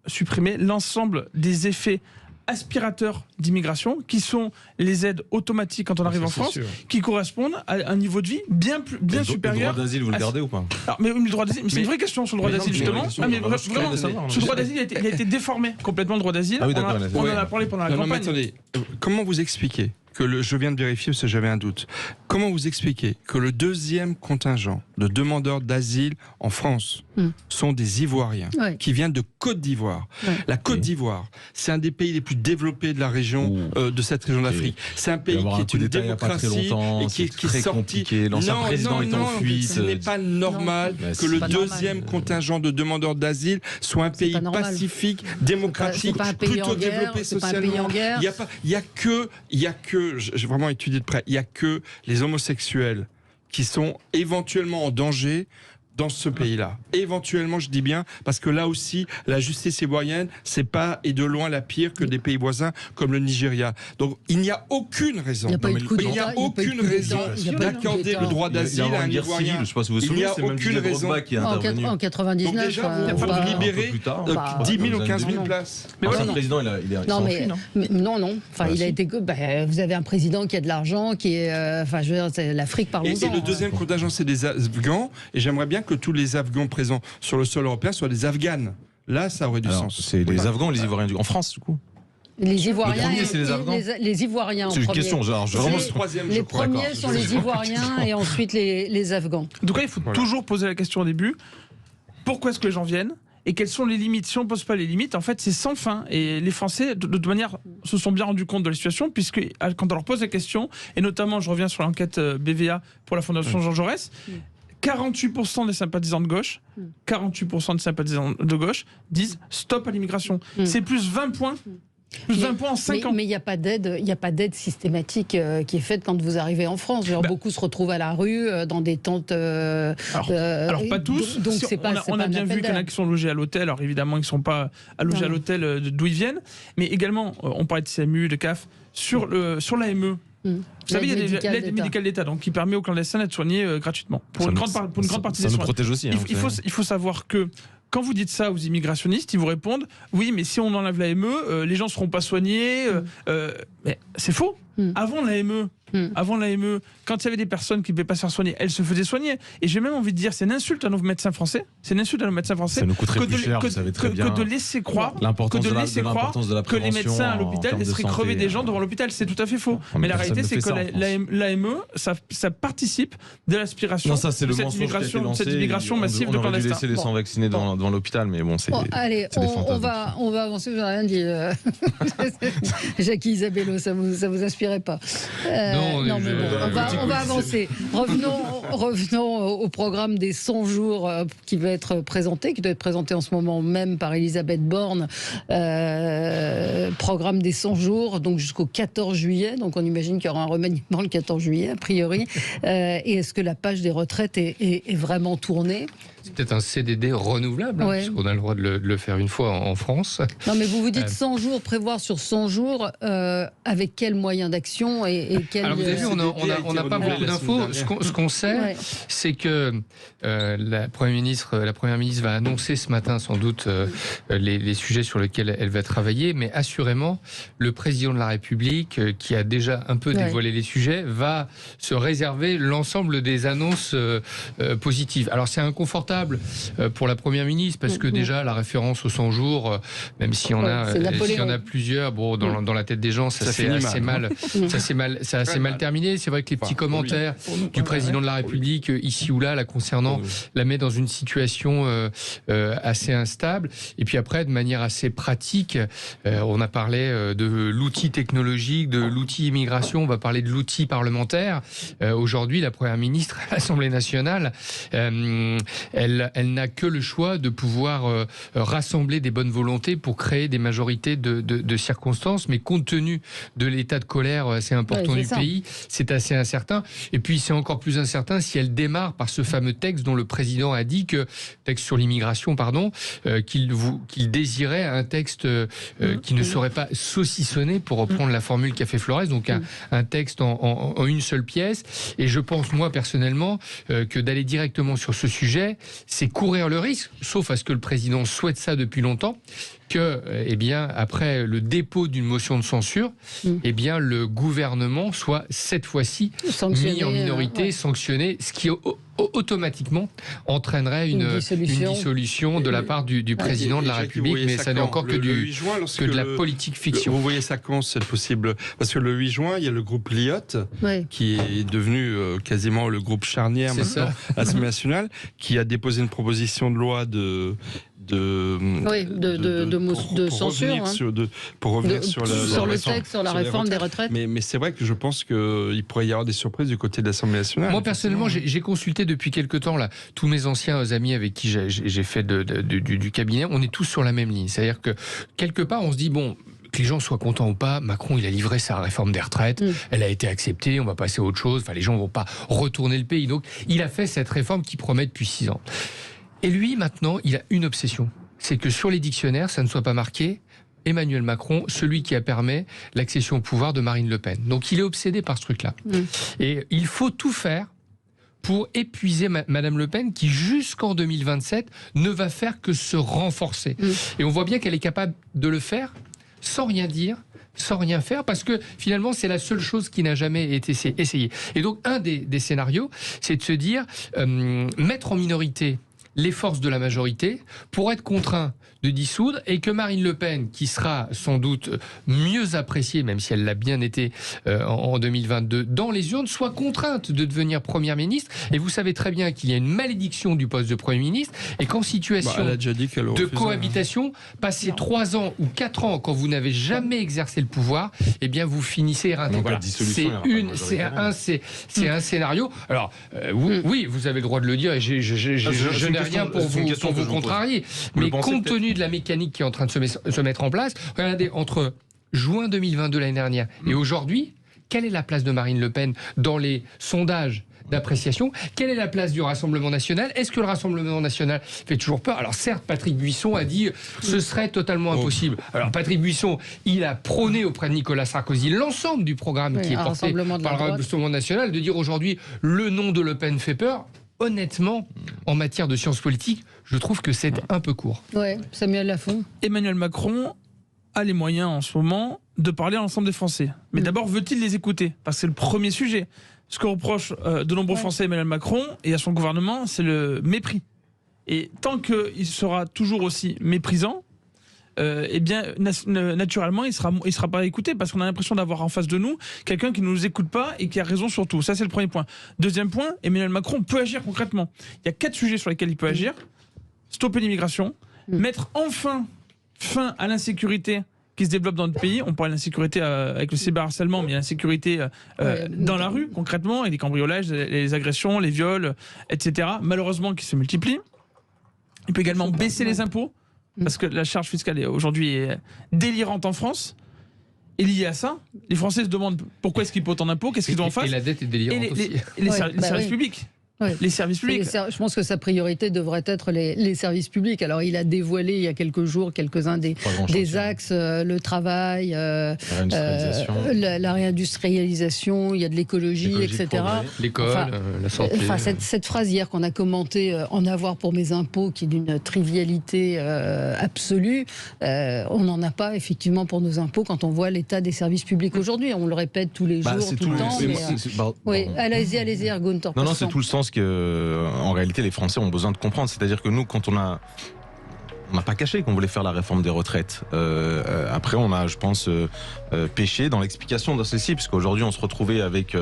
Supprimer l'ensemble des effets aspirateurs d'immigration, qui sont les aides automatiques quand on arrive en France, qui correspondent à un niveau de vie bien supérieur. Le droit d'asile, vous le gardez ou pas? Mais le droit d'asile, c'est une vraie question sur le droit d'asile, justement. Vraiment, ce droit d'asile, il a été déformé complètement, le droit d'asile. Ah oui, d'accord. On en a parlé pendant la campagne. Mais attendez, comment vous expliquez que je viens de vérifier parce que j'avais un doute. Comment vous expliquez que le deuxième contingent de demandeurs d'asile en France sont des Ivoiriens qui viennent de Côte d'Ivoire? La Côte d'Ivoire, c'est un des pays les plus développés de la région, de cette région d'Afrique. C'est un pays qui est une démocratie et qui est sorti. L'ancien président est en fuite. Ce n'est pas normal que le deuxième contingent de demandeurs d'asile soit un pays pacifique, démocratique, plutôt développé socialement. Il y a que j'ai vraiment étudié de près, il n'y a que les homosexuels qui sont éventuellement en danger dans ce pays-là. Éventuellement, je dis bien, parce que là aussi, la justice ivoirienne, c'est pas et de loin la pire que des pays voisins comme le Nigeria. Donc, il n'y a aucune raison. Il n'y a aucune raison d'accorder le droit d'asile à un Ivoirien. Je sais pas si vous vous souvenez, c'est même Didier Drogba qui est intervenu. En 99, donc déjà, vous libérer 10 000 ou 15 000 places. Mais voilà, le président, il est non. Enfin, il a été. Vous avez un président qui a de l'argent, qui est. Enfin, je veux dire, c'est l'Afrique, parlons-en. Et le deuxième contingent, c'est des Afghans. Et j'aimerais bien que tous les Afghans présents sur le sol européen soient des Afghanes. Là, ça aurait du sens. C'est les Afghans ou les Ivoiriens en France, du coup? Les Ivoiriens. Le premier, c'est les Afghans. Les Ivoiriens. C'est une question, genre. Les premiers sont les Ivoiriens et ensuite les Afghans. En tout cas, il faut toujours poser la question au début. Pourquoi est-ce que les gens viennent? Et quelles sont les limites? Si on ne pose pas les limites, en fait, c'est sans fin. Et les Français, de toute manière, se sont bien rendus compte de la situation, puisque quand on leur pose la question, et notamment, je reviens sur l'enquête BVA pour la Fondation Jean Jaurès, 48% des sympathisants de gauche, 48% des sympathisants de gauche disent stop à l'immigration. C'est plus 20 points. Plus 20 points en 5 ans. Mais il n'y a pas d'aide systématique qui est faite quand vous arrivez en France. Genre, beaucoup se retrouvent à la rue, dans des tentes. Alors pas tous. Donc si on a bien vu qu'il y en a qui sont logés à l'hôtel. Alors évidemment, ils ne sont pas logés à l'hôtel d'où ils viennent. Mais également, on parlait de CMU, de CAF, sur l'AME. Vous savez, il y a l'aide médicale d'État qui permet aux clandestins d'être soignés gratuitement. Pour une grande partie des soins. Ça nous protège aussi. Il faut savoir que quand vous dites ça aux immigrationnistes, ils vous répondent oui, mais si on enlève l'AME, les gens ne seront pas soignés. Mais c'est faux. Avant l'AME, quand il y avait des personnes qui ne pouvaient pas se faire soigner, elles se faisaient soigner. Et j'ai même envie de dire, c'est une insulte à nos médecins français. Ça nous coûterait plus cher, vous savez très bien. Que de laisser croire que les médecins à l'hôpital laisseraient crever des gens devant l'hôpital. C'est tout à fait faux. Mais la réalité, c'est que l'AME, ça participe de l'aspiration de cette immigration massive de clandestins. On aurait dû laisser les sans vaccinés devant l'hôpital, mais bon, c'est allez, on va avancer. Vous n'avez rien dit. Jackie Isabello, ça vous inspirait pas? Non, mais bon, on va avancer. Revenons au programme des 100 jours qui doit être présenté en ce moment même par Elisabeth Borne. Programme des 100 jours, donc jusqu'au 14 juillet. Donc on imagine qu'il y aura un remaniement le 14 juillet, a priori. Et est-ce que la page des retraites est vraiment tournée ? C'est peut-être un CDD renouvelable, puisqu'on a le droit de le faire une fois en France. Non, mais vous dites 100 jours, prévoir sur 100 jours, avec quels moyens d'action et quel... Alors vous avez vu, on n'a pas beaucoup d'infos. Ce qu'on sait, c'est que la Première ministre va annoncer ce matin sans doute les sujets sur lesquels elle va travailler, mais assurément, le président de la République, qui a déjà un peu dévoilé les sujets, va se réserver l'ensemble des annonces positives. Alors c'est inconfortable pour la Première ministre, parce que déjà la référence aux 100 jours, même s'il y en a plusieurs, bon, dans la tête des gens, ça s'est assez mal terminé. C'est vrai que les petits commentaires du président de la République, ici ou là, la concernant, la met dans une situation assez instable. Et puis après, de manière assez pratique, on a parlé de l'outil technologique, de l'outil immigration, on va parler de l'outil parlementaire. Aujourd'hui, la Première ministre à l'Assemblée nationale, elle n'a que le choix de pouvoir rassembler des bonnes volontés pour créer des majorités de circonstances, mais compte tenu de l'état de colère assez important du pays, c'est assez incertain. Et puis c'est encore plus incertain si elle démarre par ce fameux texte dont le président a dit texte sur l'immigration, qu'il désirait un texte qui ne serait pas saucissonné, pour reprendre la formule qu'a fait Flores, donc un texte en une seule pièce. Et je pense, moi personnellement, que d'aller directement sur ce sujet, c'est courir le risque, sauf à ce que le président souhaite ça depuis longtemps, que, après le dépôt d'une motion de censure, le gouvernement soit cette fois-ci mis en minorité, sanctionné, ce qui automatiquement entraînerait une dissolution de la part du président de la République, mais ça n'est encore que de la politique fiction. Vous voyez ça quand c'est possible? Parce que le 8 juin, il y a le groupe Lyotte, qui est devenu quasiment le groupe charnière maintenant à l'Assemblée nationale, qui a déposé une proposition de loi de censure pour revenir sur le texte, sur la réforme des retraites. Mais c'est vrai que je pense qu'il pourrait y avoir des surprises du côté de l'Assemblée nationale. Moi personnellement, j'ai consulté depuis quelque temps là tous mes anciens amis avec qui j'ai fait du cabinet. On est tous sur la même ligne, c'est-à-dire que quelque part on se dit bon, que les gens soient contents ou pas, Macron, il a livré sa réforme des retraites, elle a été acceptée, on va passer à autre chose, les gens ne vont pas retourner le pays. Donc, il a fait cette réforme qui promet depuis 6 ans. Et lui, maintenant, il a une obsession, c'est que sur les dictionnaires, ça ne soit pas marqué Emmanuel Macron, celui qui a permis l'accession au pouvoir de Marine Le Pen. Donc, il est obsédé par ce truc-là. Et il faut tout faire pour épuiser Madame Le Pen, qui jusqu'en 2027 ne va faire que se renforcer. Et on voit bien qu'elle est capable de le faire sans rien dire, sans rien faire, parce que finalement c'est la seule chose qui n'a jamais été essayée. Et donc un des scénarios, c'est de se dire mettre en minorité les forces de la majorité pour être contraint de dissoudre, et que Marine Le Pen, qui sera sans doute mieux appréciée, même si elle l'a bien été en 2022 dans les urnes, soit contrainte de devenir Première ministre. Et vous savez très bien qu'il y a une malédiction du poste de Premier ministre, et qu'en situation de cohabitation, passer 3 ans ou 4 ans quand vous n'avez jamais exercé le pouvoir, eh bien vous finissez éreinté. Voilà. C'est un scénario. Alors oui, vous avez le droit de le dire, et je n'ai rien pour vous contrarier, mais compte tenu de la mécanique qui est en train de se mettre en place, regardez, entre juin 2022 l'année dernière et aujourd'hui, quelle est la place de Marine Le Pen dans les sondages d'appréciation? Quelle est la place du Rassemblement national? Est-ce que le Rassemblement national fait toujours peur? Alors certes, Patrick Buisson a dit ce serait totalement impossible. Alors Patrick Buisson, il a prôné auprès de Nicolas Sarkozy l'ensemble du programme qui est porté par le Rassemblement national, de dire aujourd'hui le nom de Le Pen fait peur. Honnêtement, en matière de sciences politiques, je trouve que c'est un peu court. Ouais, Samuel Lafont. Emmanuel Macron a les moyens en ce moment de parler à l'ensemble des Français. Mais d'abord, veut-il les écouter? Parce que c'est le premier sujet. Ce que reproche de nombreux Français à Emmanuel Macron et à son gouvernement, c'est le mépris. Et tant qu'il sera toujours aussi méprisant, naturellement, il sera pas écouté, parce qu'on a l'impression d'avoir en face de nous quelqu'un qui ne nous écoute pas et qui a raison sur tout. Ça, c'est le premier point. Deuxième point, Emmanuel Macron peut agir concrètement. Il y a 4 sujets sur lesquels il peut agir. Stopper l'immigration, mettre enfin fin à l'insécurité qui se développe dans notre pays. On parle de l'insécurité avec le cyberharcèlement, mais il y a l'insécurité dans la rue, concrètement, et les cambriolages, les agressions, les viols, etc., malheureusement, qui se multiplient. Il peut également baisser les impôts, parce que la charge fiscale aujourd'hui est délirante en France. Et lié à ça, les Français se demandent pourquoi est-ce qu'ils paient autant d'impôts, qu'est-ce qu'ils ont en face. Et la dette est délirante aussi. Les services publics. Ouais. Les services publics. Je pense que sa priorité devrait être les services publics. Alors, il a dévoilé il y a quelques jours quelques-uns des axes, le travail, la réindustrialisation, il y a de l'écologie, etc. L'école, la santé. Cette phrase hier qu'on a commentée, en avoir pour mes impôts, qui est d'une trivialité absolue, on n'en a pas effectivement pour nos impôts quand on voit l'état des services publics aujourd'hui. On le répète tous les jours, tout le temps. Oui, allez-y, Gunther. Non, c'est tout le sens que, en réalité, les Français ont besoin de comprendre. C'est-à-dire que nous, quand on n'a pas caché qu'on voulait faire la réforme des retraites. Après, on a, je pense, péché dans l'explication de celle-ci, puisqu'aujourd'hui, on se retrouvait avec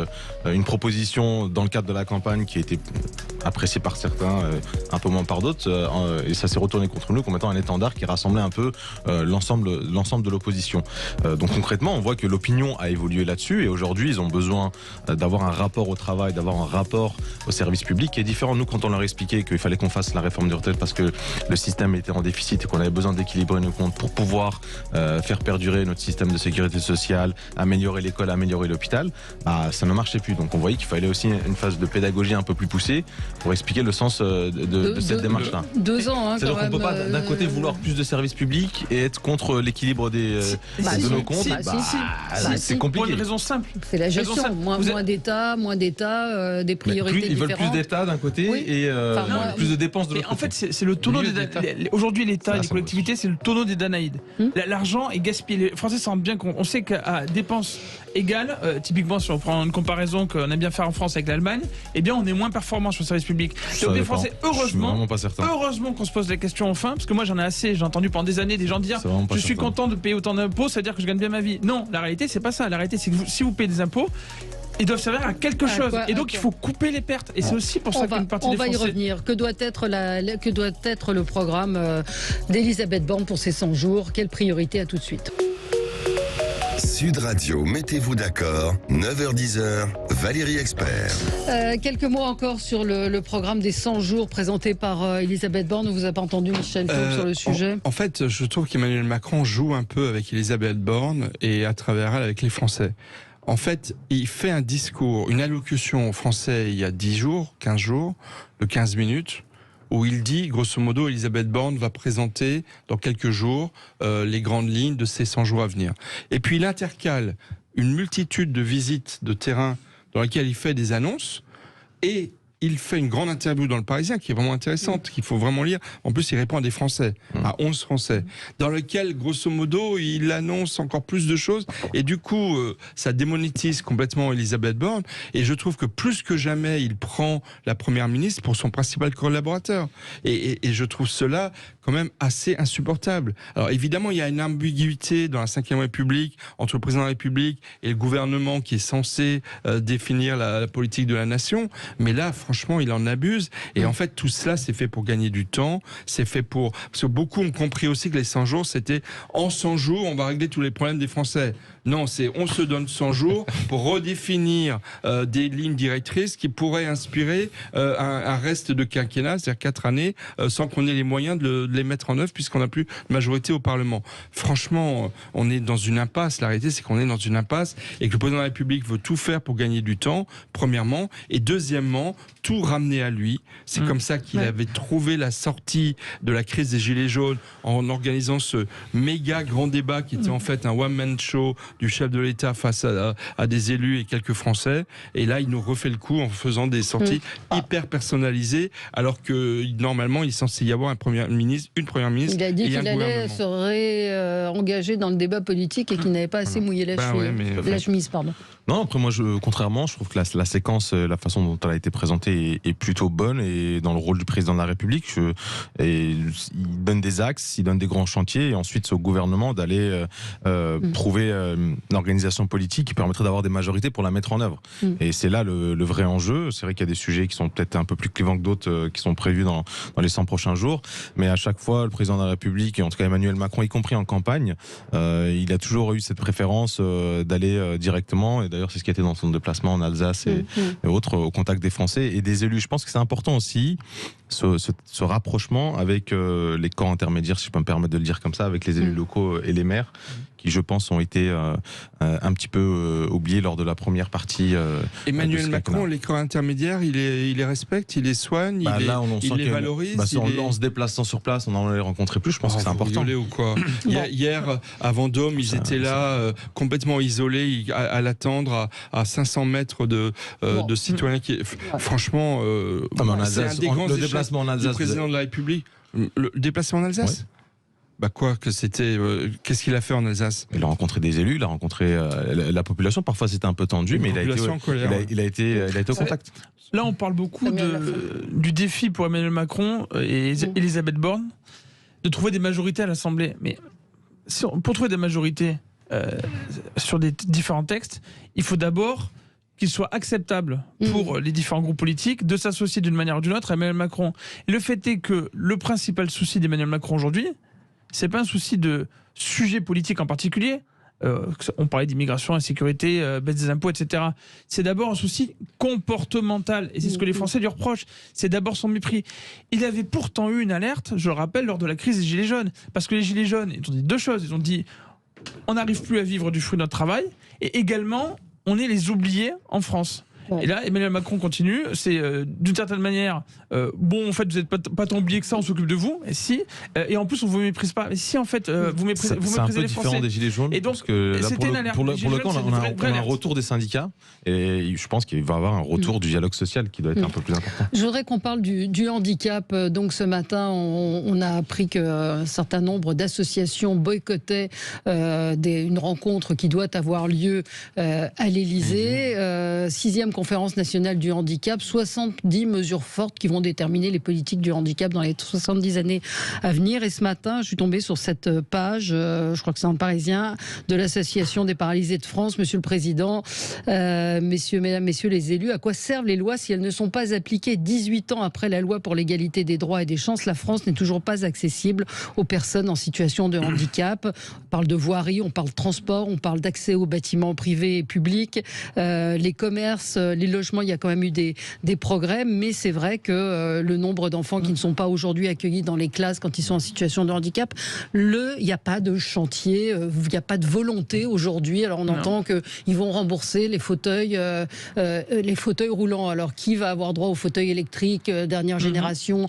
une proposition dans le cadre de la campagne qui a été appréciée par certains, un peu moins par d'autres, et ça s'est retourné contre nous comme étant un étendard qui rassemblait un peu l'ensemble de l'opposition. Donc concrètement, on voit que l'opinion a évolué là-dessus, et aujourd'hui, ils ont besoin d'avoir un rapport au travail, d'avoir un rapport au service public qui est différent. Nous, quand on leur expliquait qu'il fallait qu'on fasse la réforme des retraites parce que le système était en déficit et qu'on avait besoin d'équilibrer nos comptes pour pouvoir faire perdurer notre système de sécurité sociale, améliorer l'école, améliorer l'hôpital, ça ne marchait plus. Donc on voyait qu'il fallait aussi une phase de pédagogie un peu plus poussée pour expliquer le sens de cette démarche-là. 2 ans, c'est-à-dire qu'on ne peut pas d'un côté vouloir plus de services publics et être contre l'équilibre de nos comptes. C'est compliqué. Pour une raison simple. C'est la gestion. Moins d'État, des priorités ils veulent plus d'État d'un côté et plus de dépenses de l'autre côté. En fait, c'est le tonneau aujourd'hui, l'État et les collectivités, c'est le tonneau des Danaïdes. L'argent est gaspillé. Les Français se rendent bien compte. On sait qu'à dépenses égales, typiquement, si on prend une comparaison qu'on aime bien faire en France avec l'Allemagne, eh bien, on est moins performant sur le service public. Donc les Français, heureusement qu'on se pose la question enfin, parce que moi j'en ai assez. J'ai entendu pendant des années des gens dire je suis content de payer autant d'impôts, ça veut dire que je gagne bien ma vie. Non, la réalité c'est pas ça. La réalité c'est que si vous payez des impôts, ils doivent servir à quelque chose. Et donc, il faut couper les pertes. Et c'est aussi pour ça qu'une partie des Français... On va y revenir. Que doit être le programme d'Elisabeth Borne pour ses 100 jours? Quelle priorité? À tout de suite. Sud Radio, mettez-vous d'accord, 9h-10h, Valérie Expert. Quelques mots encore sur le programme des 100 jours présenté par Elisabeth Borne. On ne vous a pas entendu, Michel Taub, sur le sujet? En fait, je trouve qu'Emmanuel Macron joue un peu avec Elisabeth Borne et à travers elle avec les Français. En fait, il fait un discours, une allocution aux Français il y a 10 jours, 15 jours, de 15 minutes, où il dit, grosso modo, Elisabeth Borne va présenter dans quelques jours les grandes lignes de ces 100 jours à venir. Et puis il intercale une multitude de visites de terrain dans lesquelles il fait des annonces, et il fait une grande interview dans Le Parisien qui est vraiment intéressante, qu'il faut vraiment lire. En plus, il répond à des Français, à 11 Français, dans lequel, grosso modo, il annonce encore plus de choses. Et du coup, ça démonétise complètement Elisabeth Borne. Et je trouve que plus que jamais, il prend la Première ministre pour son principal collaborateur. Et je trouve cela quand même assez insupportable. Alors évidemment, il y a une ambiguïté dans la Ve République entre le président de la République et le gouvernement qui est censé définir la politique de la nation. Mais là, franchement, il en abuse. Et en fait, tout cela, c'est fait pour gagner du temps. C'est fait pour... Parce que beaucoup ont compris aussi que les 100 jours, c'était en 100 jours, on va régler tous les problèmes des Français. Non, c'est on se donne 100 jours pour redéfinir des lignes directrices qui pourraient inspirer un reste de quinquennat, c'est-à-dire 4 années, sans qu'on ait les moyens de les mettre en œuvre puisqu'on n'a plus de majorité au Parlement. Franchement, on est dans une impasse. La réalité, c'est qu'on est dans une impasse et que le président de la République veut tout faire pour gagner du temps, premièrement, et deuxièmement, tout ramener à lui. C'est comme ça qu'il avait trouvé la sortie de la crise des Gilets jaunes en organisant ce méga grand débat qui était en fait un one-man show du chef de l'État face à des élus et quelques Français. Et là, il nous refait le coup en faisant des sorties hyper personnalisées, alors que normalement, il est censé y avoir une première ministre. Il a dit qu'il allait se réengager dans le débat politique et qu'il n'avait pas assez mouillé la chemise. Non, après moi, contrairement, je trouve que la séquence, la façon dont elle a été présentée est plutôt bonne, et dans le rôle du président de la République, il donne des axes, il donne des grands chantiers, et ensuite c'est au gouvernement d'aller trouver une organisation politique qui permettrait d'avoir des majorités pour la mettre en œuvre. Et c'est là le vrai enjeu. C'est vrai qu'il y a des sujets qui sont peut-être un peu plus clivants que d'autres, qui sont prévus dans les 100 prochains jours, mais à chaque fois, le président de la République, et en tout cas Emmanuel Macron, y compris en campagne, il a toujours eu cette préférence d'aller directement, et d'ailleurs c'est ce qui a été dans son déplacement en Alsace et autres, au contact des Français et des élus. Je pense que c'est important aussi ce rapprochement avec les corps intermédiaires, si je peux me permettre de le dire comme ça, avec les élus locaux et les maires, qui je pense ont été un petit peu oubliés lors de la première partie. Emmanuel Macron, les corps intermédiaires, il les respecte, il les soigne, il les valorise. En se déplaçant sur place, on en les rencontrait plus, je pense que c'est important. Ou quoi Hier, à Vendôme, ils étaient là, complètement isolés, à l'attendre à 500 mètres de citoyens qui... Franchement, c'est un des grands échecs du président de la République. Le déplacement en Alsace ? Qu'est-ce qu'il a fait en Alsace? Il a rencontré des élus, il a rencontré la population. Parfois c'était un peu tendu, mais il a été au contact. Là, on parle beaucoup du défi pour Emmanuel Macron et Elisabeth Borne de trouver des majorités à l'Assemblée. Mais pour trouver des majorités sur des différents textes, il faut d'abord qu'il soit acceptable pour les différents groupes politiques de s'associer d'une manière ou d'une autre à Emmanuel Macron. Et le fait est que le principal souci d'Emmanuel Macron aujourd'hui, c'est pas un souci de sujet politique en particulier. On parlait d'immigration, insécurité, baisse des impôts, etc. C'est d'abord un souci comportemental. Et c'est ce que les Français lui reprochent. C'est d'abord son mépris. Il avait pourtant eu une alerte, je le rappelle, lors de la crise des Gilets jaunes. Parce que les Gilets jaunes, ils ont dit deux choses. Ils ont dit, on n'arrive plus à vivre du fruit de notre travail. Et également, on est les oubliés en France. Et là, Emmanuel Macron continue. C'est d'une certaine manière, en fait, vous n'êtes pas tant oublié que ça, on s'occupe de vous. Et si, et en plus, on vous méprise pas. Mais si, en fait, vous méprisez les Français. C'est un peu différent des Gilets jaunes. Et donc, parce que là, pour le coup, on a un retour des syndicats. Et je pense qu'il va y avoir un retour du dialogue social qui doit être un peu plus important. Je voudrais qu'on parle du handicap. Donc, ce matin, on a appris qu'un certain nombre d'associations boycottaient une rencontre qui doit avoir lieu à l'Élysée. 6e conférence nationale du handicap, 70 mesures fortes qui vont déterminer les politiques du handicap dans les 70 années à venir. Et ce matin, je suis tombée sur cette page, je crois que c'est dans le Parisien, de l'Association des paralysés de France. Monsieur le Président, mesdames, messieurs les élus, à quoi servent les lois si elles ne sont pas appliquées 18 ans après la loi pour l'égalité des droits et des chances? La France n'est toujours pas accessible aux personnes en situation de handicap. On parle de voirie, on parle de transport, on parle d'accès aux bâtiments privés et publics, les commerces, les logements, il y a quand même eu des progrès, mais c'est vrai que le nombre d'enfants qui ne sont pas aujourd'hui accueillis dans les classes quand ils sont en situation de handicap, il n'y a pas de chantier, il n'y a pas de volonté aujourd'hui. Alors on entend qu'ils vont rembourser les fauteuils roulants. Alors qui va avoir droit aux fauteuils électriques dernière génération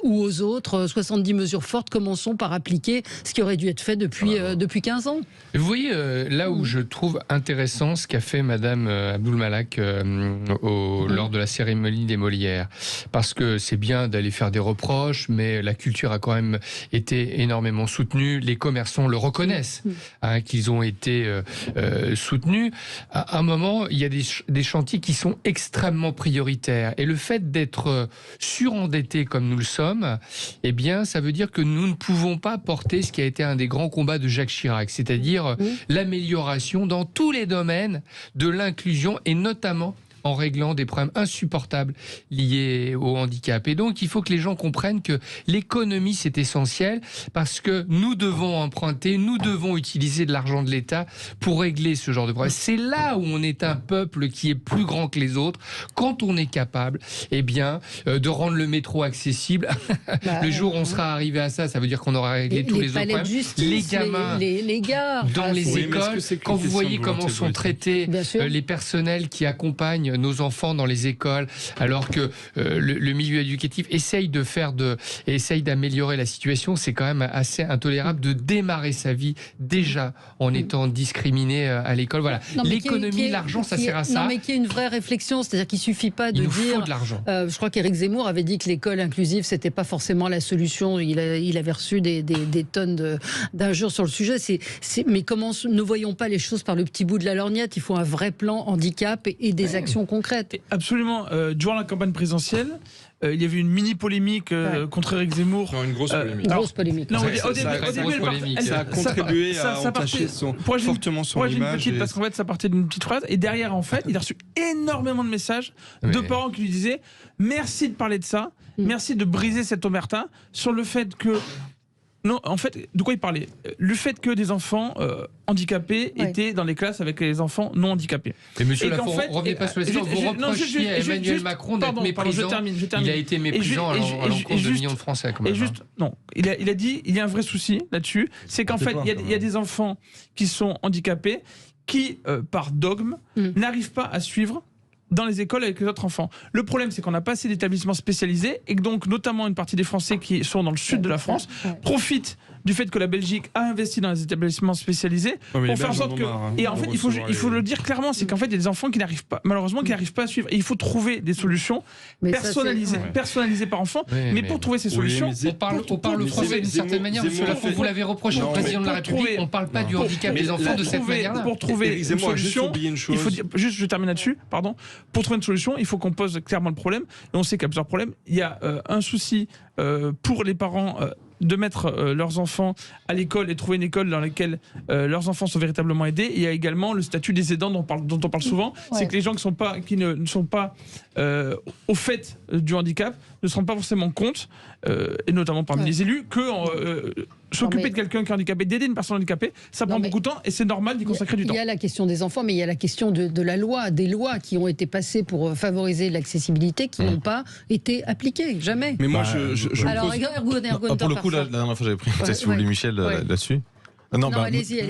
ou aux autres? 70 mesures fortes, commençons par appliquer ce qui aurait dû être fait depuis 15 ans. Vous voyez, là où je trouve intéressant ce qu'a fait Madame Abdul Malak lors de la cérémonie des Molières, parce que c'est bien d'aller faire des reproches, mais la culture a quand même été énormément soutenue, les commerçants le reconnaissent, qu'ils ont été soutenus. À un moment, il y a des chantiers qui sont extrêmement prioritaires, et le fait d'être surendettés comme nous le sommes, eh bien, ça veut dire que nous ne pouvons pas porter ce qui a été un des grands combats de Jacques Chirac, c'est-à-dire l'amélioration dans tous les domaines de l'inclusion, et notamment en réglant des problèmes insupportables liés au handicap. Et donc, il faut que les gens comprennent que l'économie, c'est essentiel, parce que nous devons emprunter, nous devons utiliser de l'argent de l'État pour régler ce genre de problème. C'est là où on est un peuple qui est plus grand que les autres, quand on est capable, de rendre le métro accessible. Le jour où on sera arrivé à ça, ça veut dire qu'on aura réglé tous les autres problèmes. Les gamins, les gares, dans les écoles, quand vous voyez comment sont traités les personnels qui accompagnent accompagne nos enfants dans les écoles, alors que le milieu éducatif essaye d'améliorer la situation, c'est quand même assez intolérable de démarrer sa vie déjà en étant discriminé à l'école. Voilà. L'économie, l'argent, ça sert à ça. Non, mais qu'il y ait une vraie réflexion, c'est-à-dire qu'il suffit pas de Il nous dire. faut de l'argent. Je crois qu'Éric Zemmour avait dit que l'école inclusive, c'était pas forcément la solution. Il avait reçu des tonnes d'injures sur le sujet. Mais comment ne voyons pas les choses par le petit bout de la lorgnette? Il faut un vrai plan handicap et des actions concrètes. Absolument. Durant la campagne présidentielle, il y avait une mini polémique contre Éric Zemmour. Non, une grosse polémique. Une grosse polémique. Non, Ça a contribué à entacher fortement son image. Parce qu'en fait, ça partait d'une petite phrase. Et derrière, en fait, il a reçu énormément de messages de parents qui lui disaient merci de parler de ça, merci de briser cette omerta sur le fait que. Non, en fait, de quoi il parlait? Le fait que des enfants handicapés étaient dans les classes avec les enfants non handicapés. Mais monsieur Lafont, revenez pas sur les questions. Vous reprochiez à Emmanuel Macron d'être méprisant. Je termine. Il a été méprisant à l'encontre de millions de Français. Quand même, non, il a dit, il y a un vrai souci là-dessus, c'est qu'en fait, il y a des enfants qui sont handicapés qui, par dogme, n'arrivent pas à suivre dans les écoles avec les autres enfants. Le problème, c'est qu'on n'a pas assez d'établissements spécialisés et que donc, notamment, une partie des Français qui sont dans le sud de la France profitent du fait que la Belgique a investi dans les établissements spécialisés pour faire en sorte que... Et en fait, il faut le dire clairement, c'est qu'en fait, il y a des enfants qui n'arrivent pas, malheureusement, qui n'arrivent pas à suivre. Et il faut trouver des solutions personnalisées par enfant. Mais pour trouver ces solutions... On parle français d'une certaine manière, monsieur Lafont, vous l'avez reproché au président de la République, on ne parle pas du handicap des enfants de cette manière-là. Pour trouver une solution, il faut dire, juste je termine là-dessus, pardon. Pour trouver une solution, il faut qu'on pose clairement le problème. Et on sait qu'il y a plusieurs problèmes. Il y a un souci pour les parents de mettre leurs enfants à l'école et trouver une école dans laquelle leurs enfants sont véritablement aidés. Et il y a également le statut des aidants dont on parle souvent. C'est que les gens qui ne sont pas au fait du handicap ne se rendent pas forcément compte, et notamment parmi les élus, que s'occuper de quelqu'un qui est handicapé, d'aider une personne handicapée, ça prend beaucoup de temps et c'est normal d'y consacrer du temps. Il y a la question des enfants, mais il y a la question de la loi, des lois qui ont été passées pour favoriser l'accessibilité qui n'ont pas été appliquées, jamais. Mais moi, Alors, pour le coup, la dernière fois, j'avais pris un test, si vous voulez, Michel, là-dessus. Non, allez-y.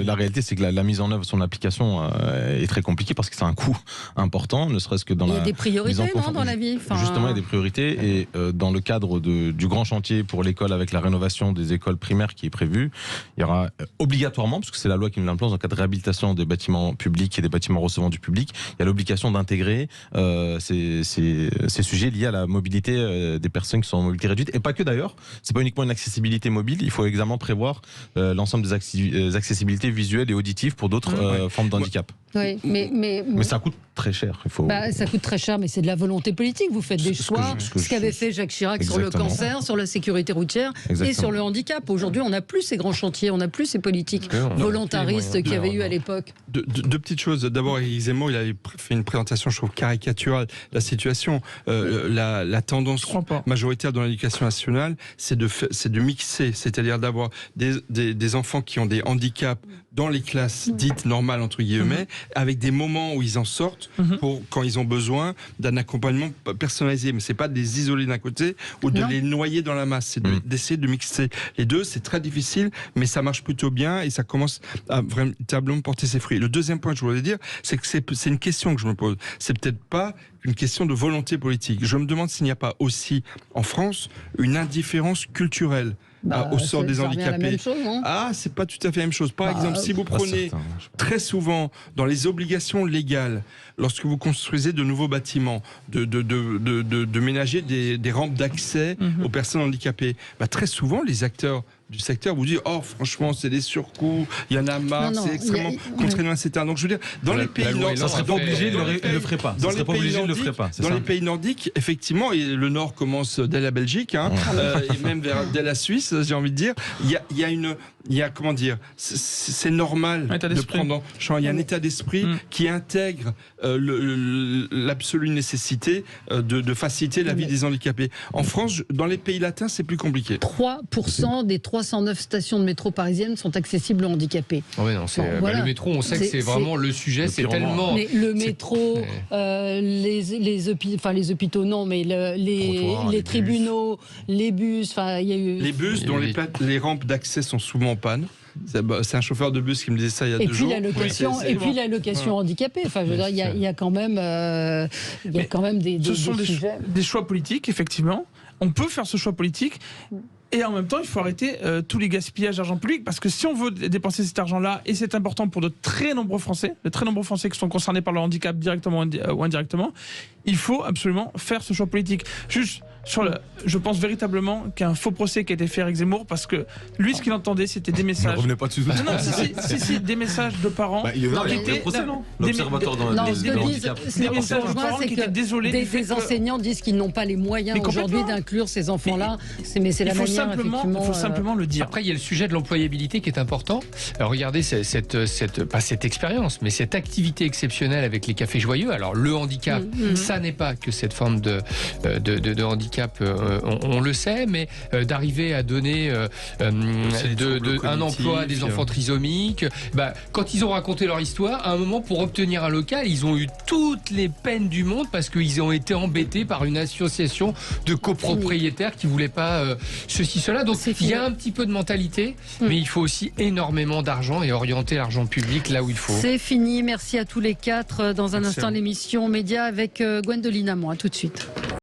La réalité, c'est que la mise en œuvre, son application est très compliquée parce que c'est un coût important, ne serait-ce que dans il y a des priorités dans la vie. Justement, il y a des priorités et dans le cadre du grand chantier pour l'école avec la rénovation des écoles primaires qui est prévue, il y aura obligatoirement, parce que c'est la loi qui nous l'impose, dans le cadre de réhabilitation des bâtiments publics et des bâtiments recevant du public, il y a l'obligation d'intégrer ces sujets liés à la mobilité des personnes qui sont en mobilité réduite. Et pas que d'ailleurs, c'est pas uniquement une accessibilité mobile, il faut également prévoir l'ensemble des accessibilités visuelles et auditives pour d'autres formes de handicap. Oui, mais ça coûte très cher. Ça coûte très cher, mais c'est de la volonté politique. Vous faites des choix. Ce qu'avait fait Jacques Chirac sur le cancer, sur la sécurité routière et sur le handicap. Aujourd'hui, on n'a plus ces grands chantiers, on n'a plus ces politiques volontaristes qu'il y avait eu à l'époque. Deux petites choses. D'abord, Éric Zemmour, il avait fait une présentation, je trouve, caricaturale de la situation. La tendance majoritaire dans l'éducation nationale, c'est de mixer, c'est-à-dire d'avoir des enfants qui ont des handicaps dans les classes dites normales, entre guillemets, avec des moments où ils en sortent pour quand ils ont besoin d'un accompagnement personnalisé. Mais c'est pas de les isoler d'un côté ou de les noyer dans la masse. C'est d'essayer de mixer les deux. C'est très difficile, mais ça marche plutôt bien et ça commence à véritablement porter ses fruits. Le deuxième point que je voulais dire, c'est que c'est une question que je me pose. C'est peut-être pas une question de volonté politique. Je me demande s'il n'y a pas aussi, en France, une indifférence culturelle au sort des handicapés. C'est pas tout à fait la même chose. Par exemple, si vous prenez très souvent dans les obligations légales, lorsque vous construisez de nouveaux bâtiments, de ménager des rampes d'accès aux personnes handicapées, très souvent les acteurs du secteur vous disent franchement c'est des surcoûts, il y en a marre, c'est extrêmement contraignant, etc. Donc je veux dire, dans les pays nordiques, ça serait pas obligé, il le ferait pas. Dans les pays nordiques, les pays nordiques, effectivement, et le Nord commence dès la Belgique, et même dès la Suisse, j'ai envie de dire, il y a comment dire, c'est normal de prendre. Il y a un état d'esprit qui intègre l'absolue nécessité de faciliter la vie des handicapés. En France, dans les pays latins, c'est plus compliqué. 3% des 3 309 stations de métro parisiennes sont accessibles aux handicapés. Oui, non, le métro, on sait que c'est vraiment le sujet. C'est tellement. Mais le métro, les hôpitaux, non, mais les tribunaux, les bus, il y a eu. Les bus dont les rampes d'accès sont souvent en panne. C'est un chauffeur de bus qui me disait ça il y a 2 jours. Et puis l'allocation handicapée. Enfin, je veux dire, il y a quand même, des sujets. Des choix politiques, effectivement. On peut faire ce choix politique. Et en même temps, il faut arrêter tous les gaspillages d'argent public, parce que si on veut dépenser cet argent-là, et c'est important pour de très nombreux Français qui sont concernés par le handicap directement ou indirectement, il faut absolument faire ce choix politique. Juste je pense véritablement qu'il y a un faux procès qui a été fait à Éric Zemmour, parce que lui, ce qu'il entendait, c'était des messages. Ne revenez pas dessus. Non, si, des messages de parents. Il y a eu un procès, non ? L'observatoire dans le handicap. Des messages de parents qui étaient désolés. Des enseignants disent qu'ils n'ont pas les moyens aujourd'hui d'inclure ces enfants-là. Mais c'est la manière. Il faut simplement le dire. Après, il y a le sujet de l'employabilité qui est important. Alors, regardez pas cette expérience, mais cette activité exceptionnelle avec les cafés joyeux. Alors, le handicap, ça n'est pas que cette forme de handicap, on le sait, mais d'arriver à donner un emploi à des enfants trisomiques. Quand ils ont raconté leur histoire, à un moment, pour obtenir un local, ils ont eu toutes les peines du monde, parce qu'ils ont été embêtés par une association de copropriétaires qui ne voulaient pas ceci, cela. Donc il y a un petit peu de mentalité, mais il faut aussi énormément d'argent et orienter l'argent public là où il faut. C'est fini. Merci à tous les 4. Dans un instant, l'émission Média avec Gwendoline Amon. À tout de suite.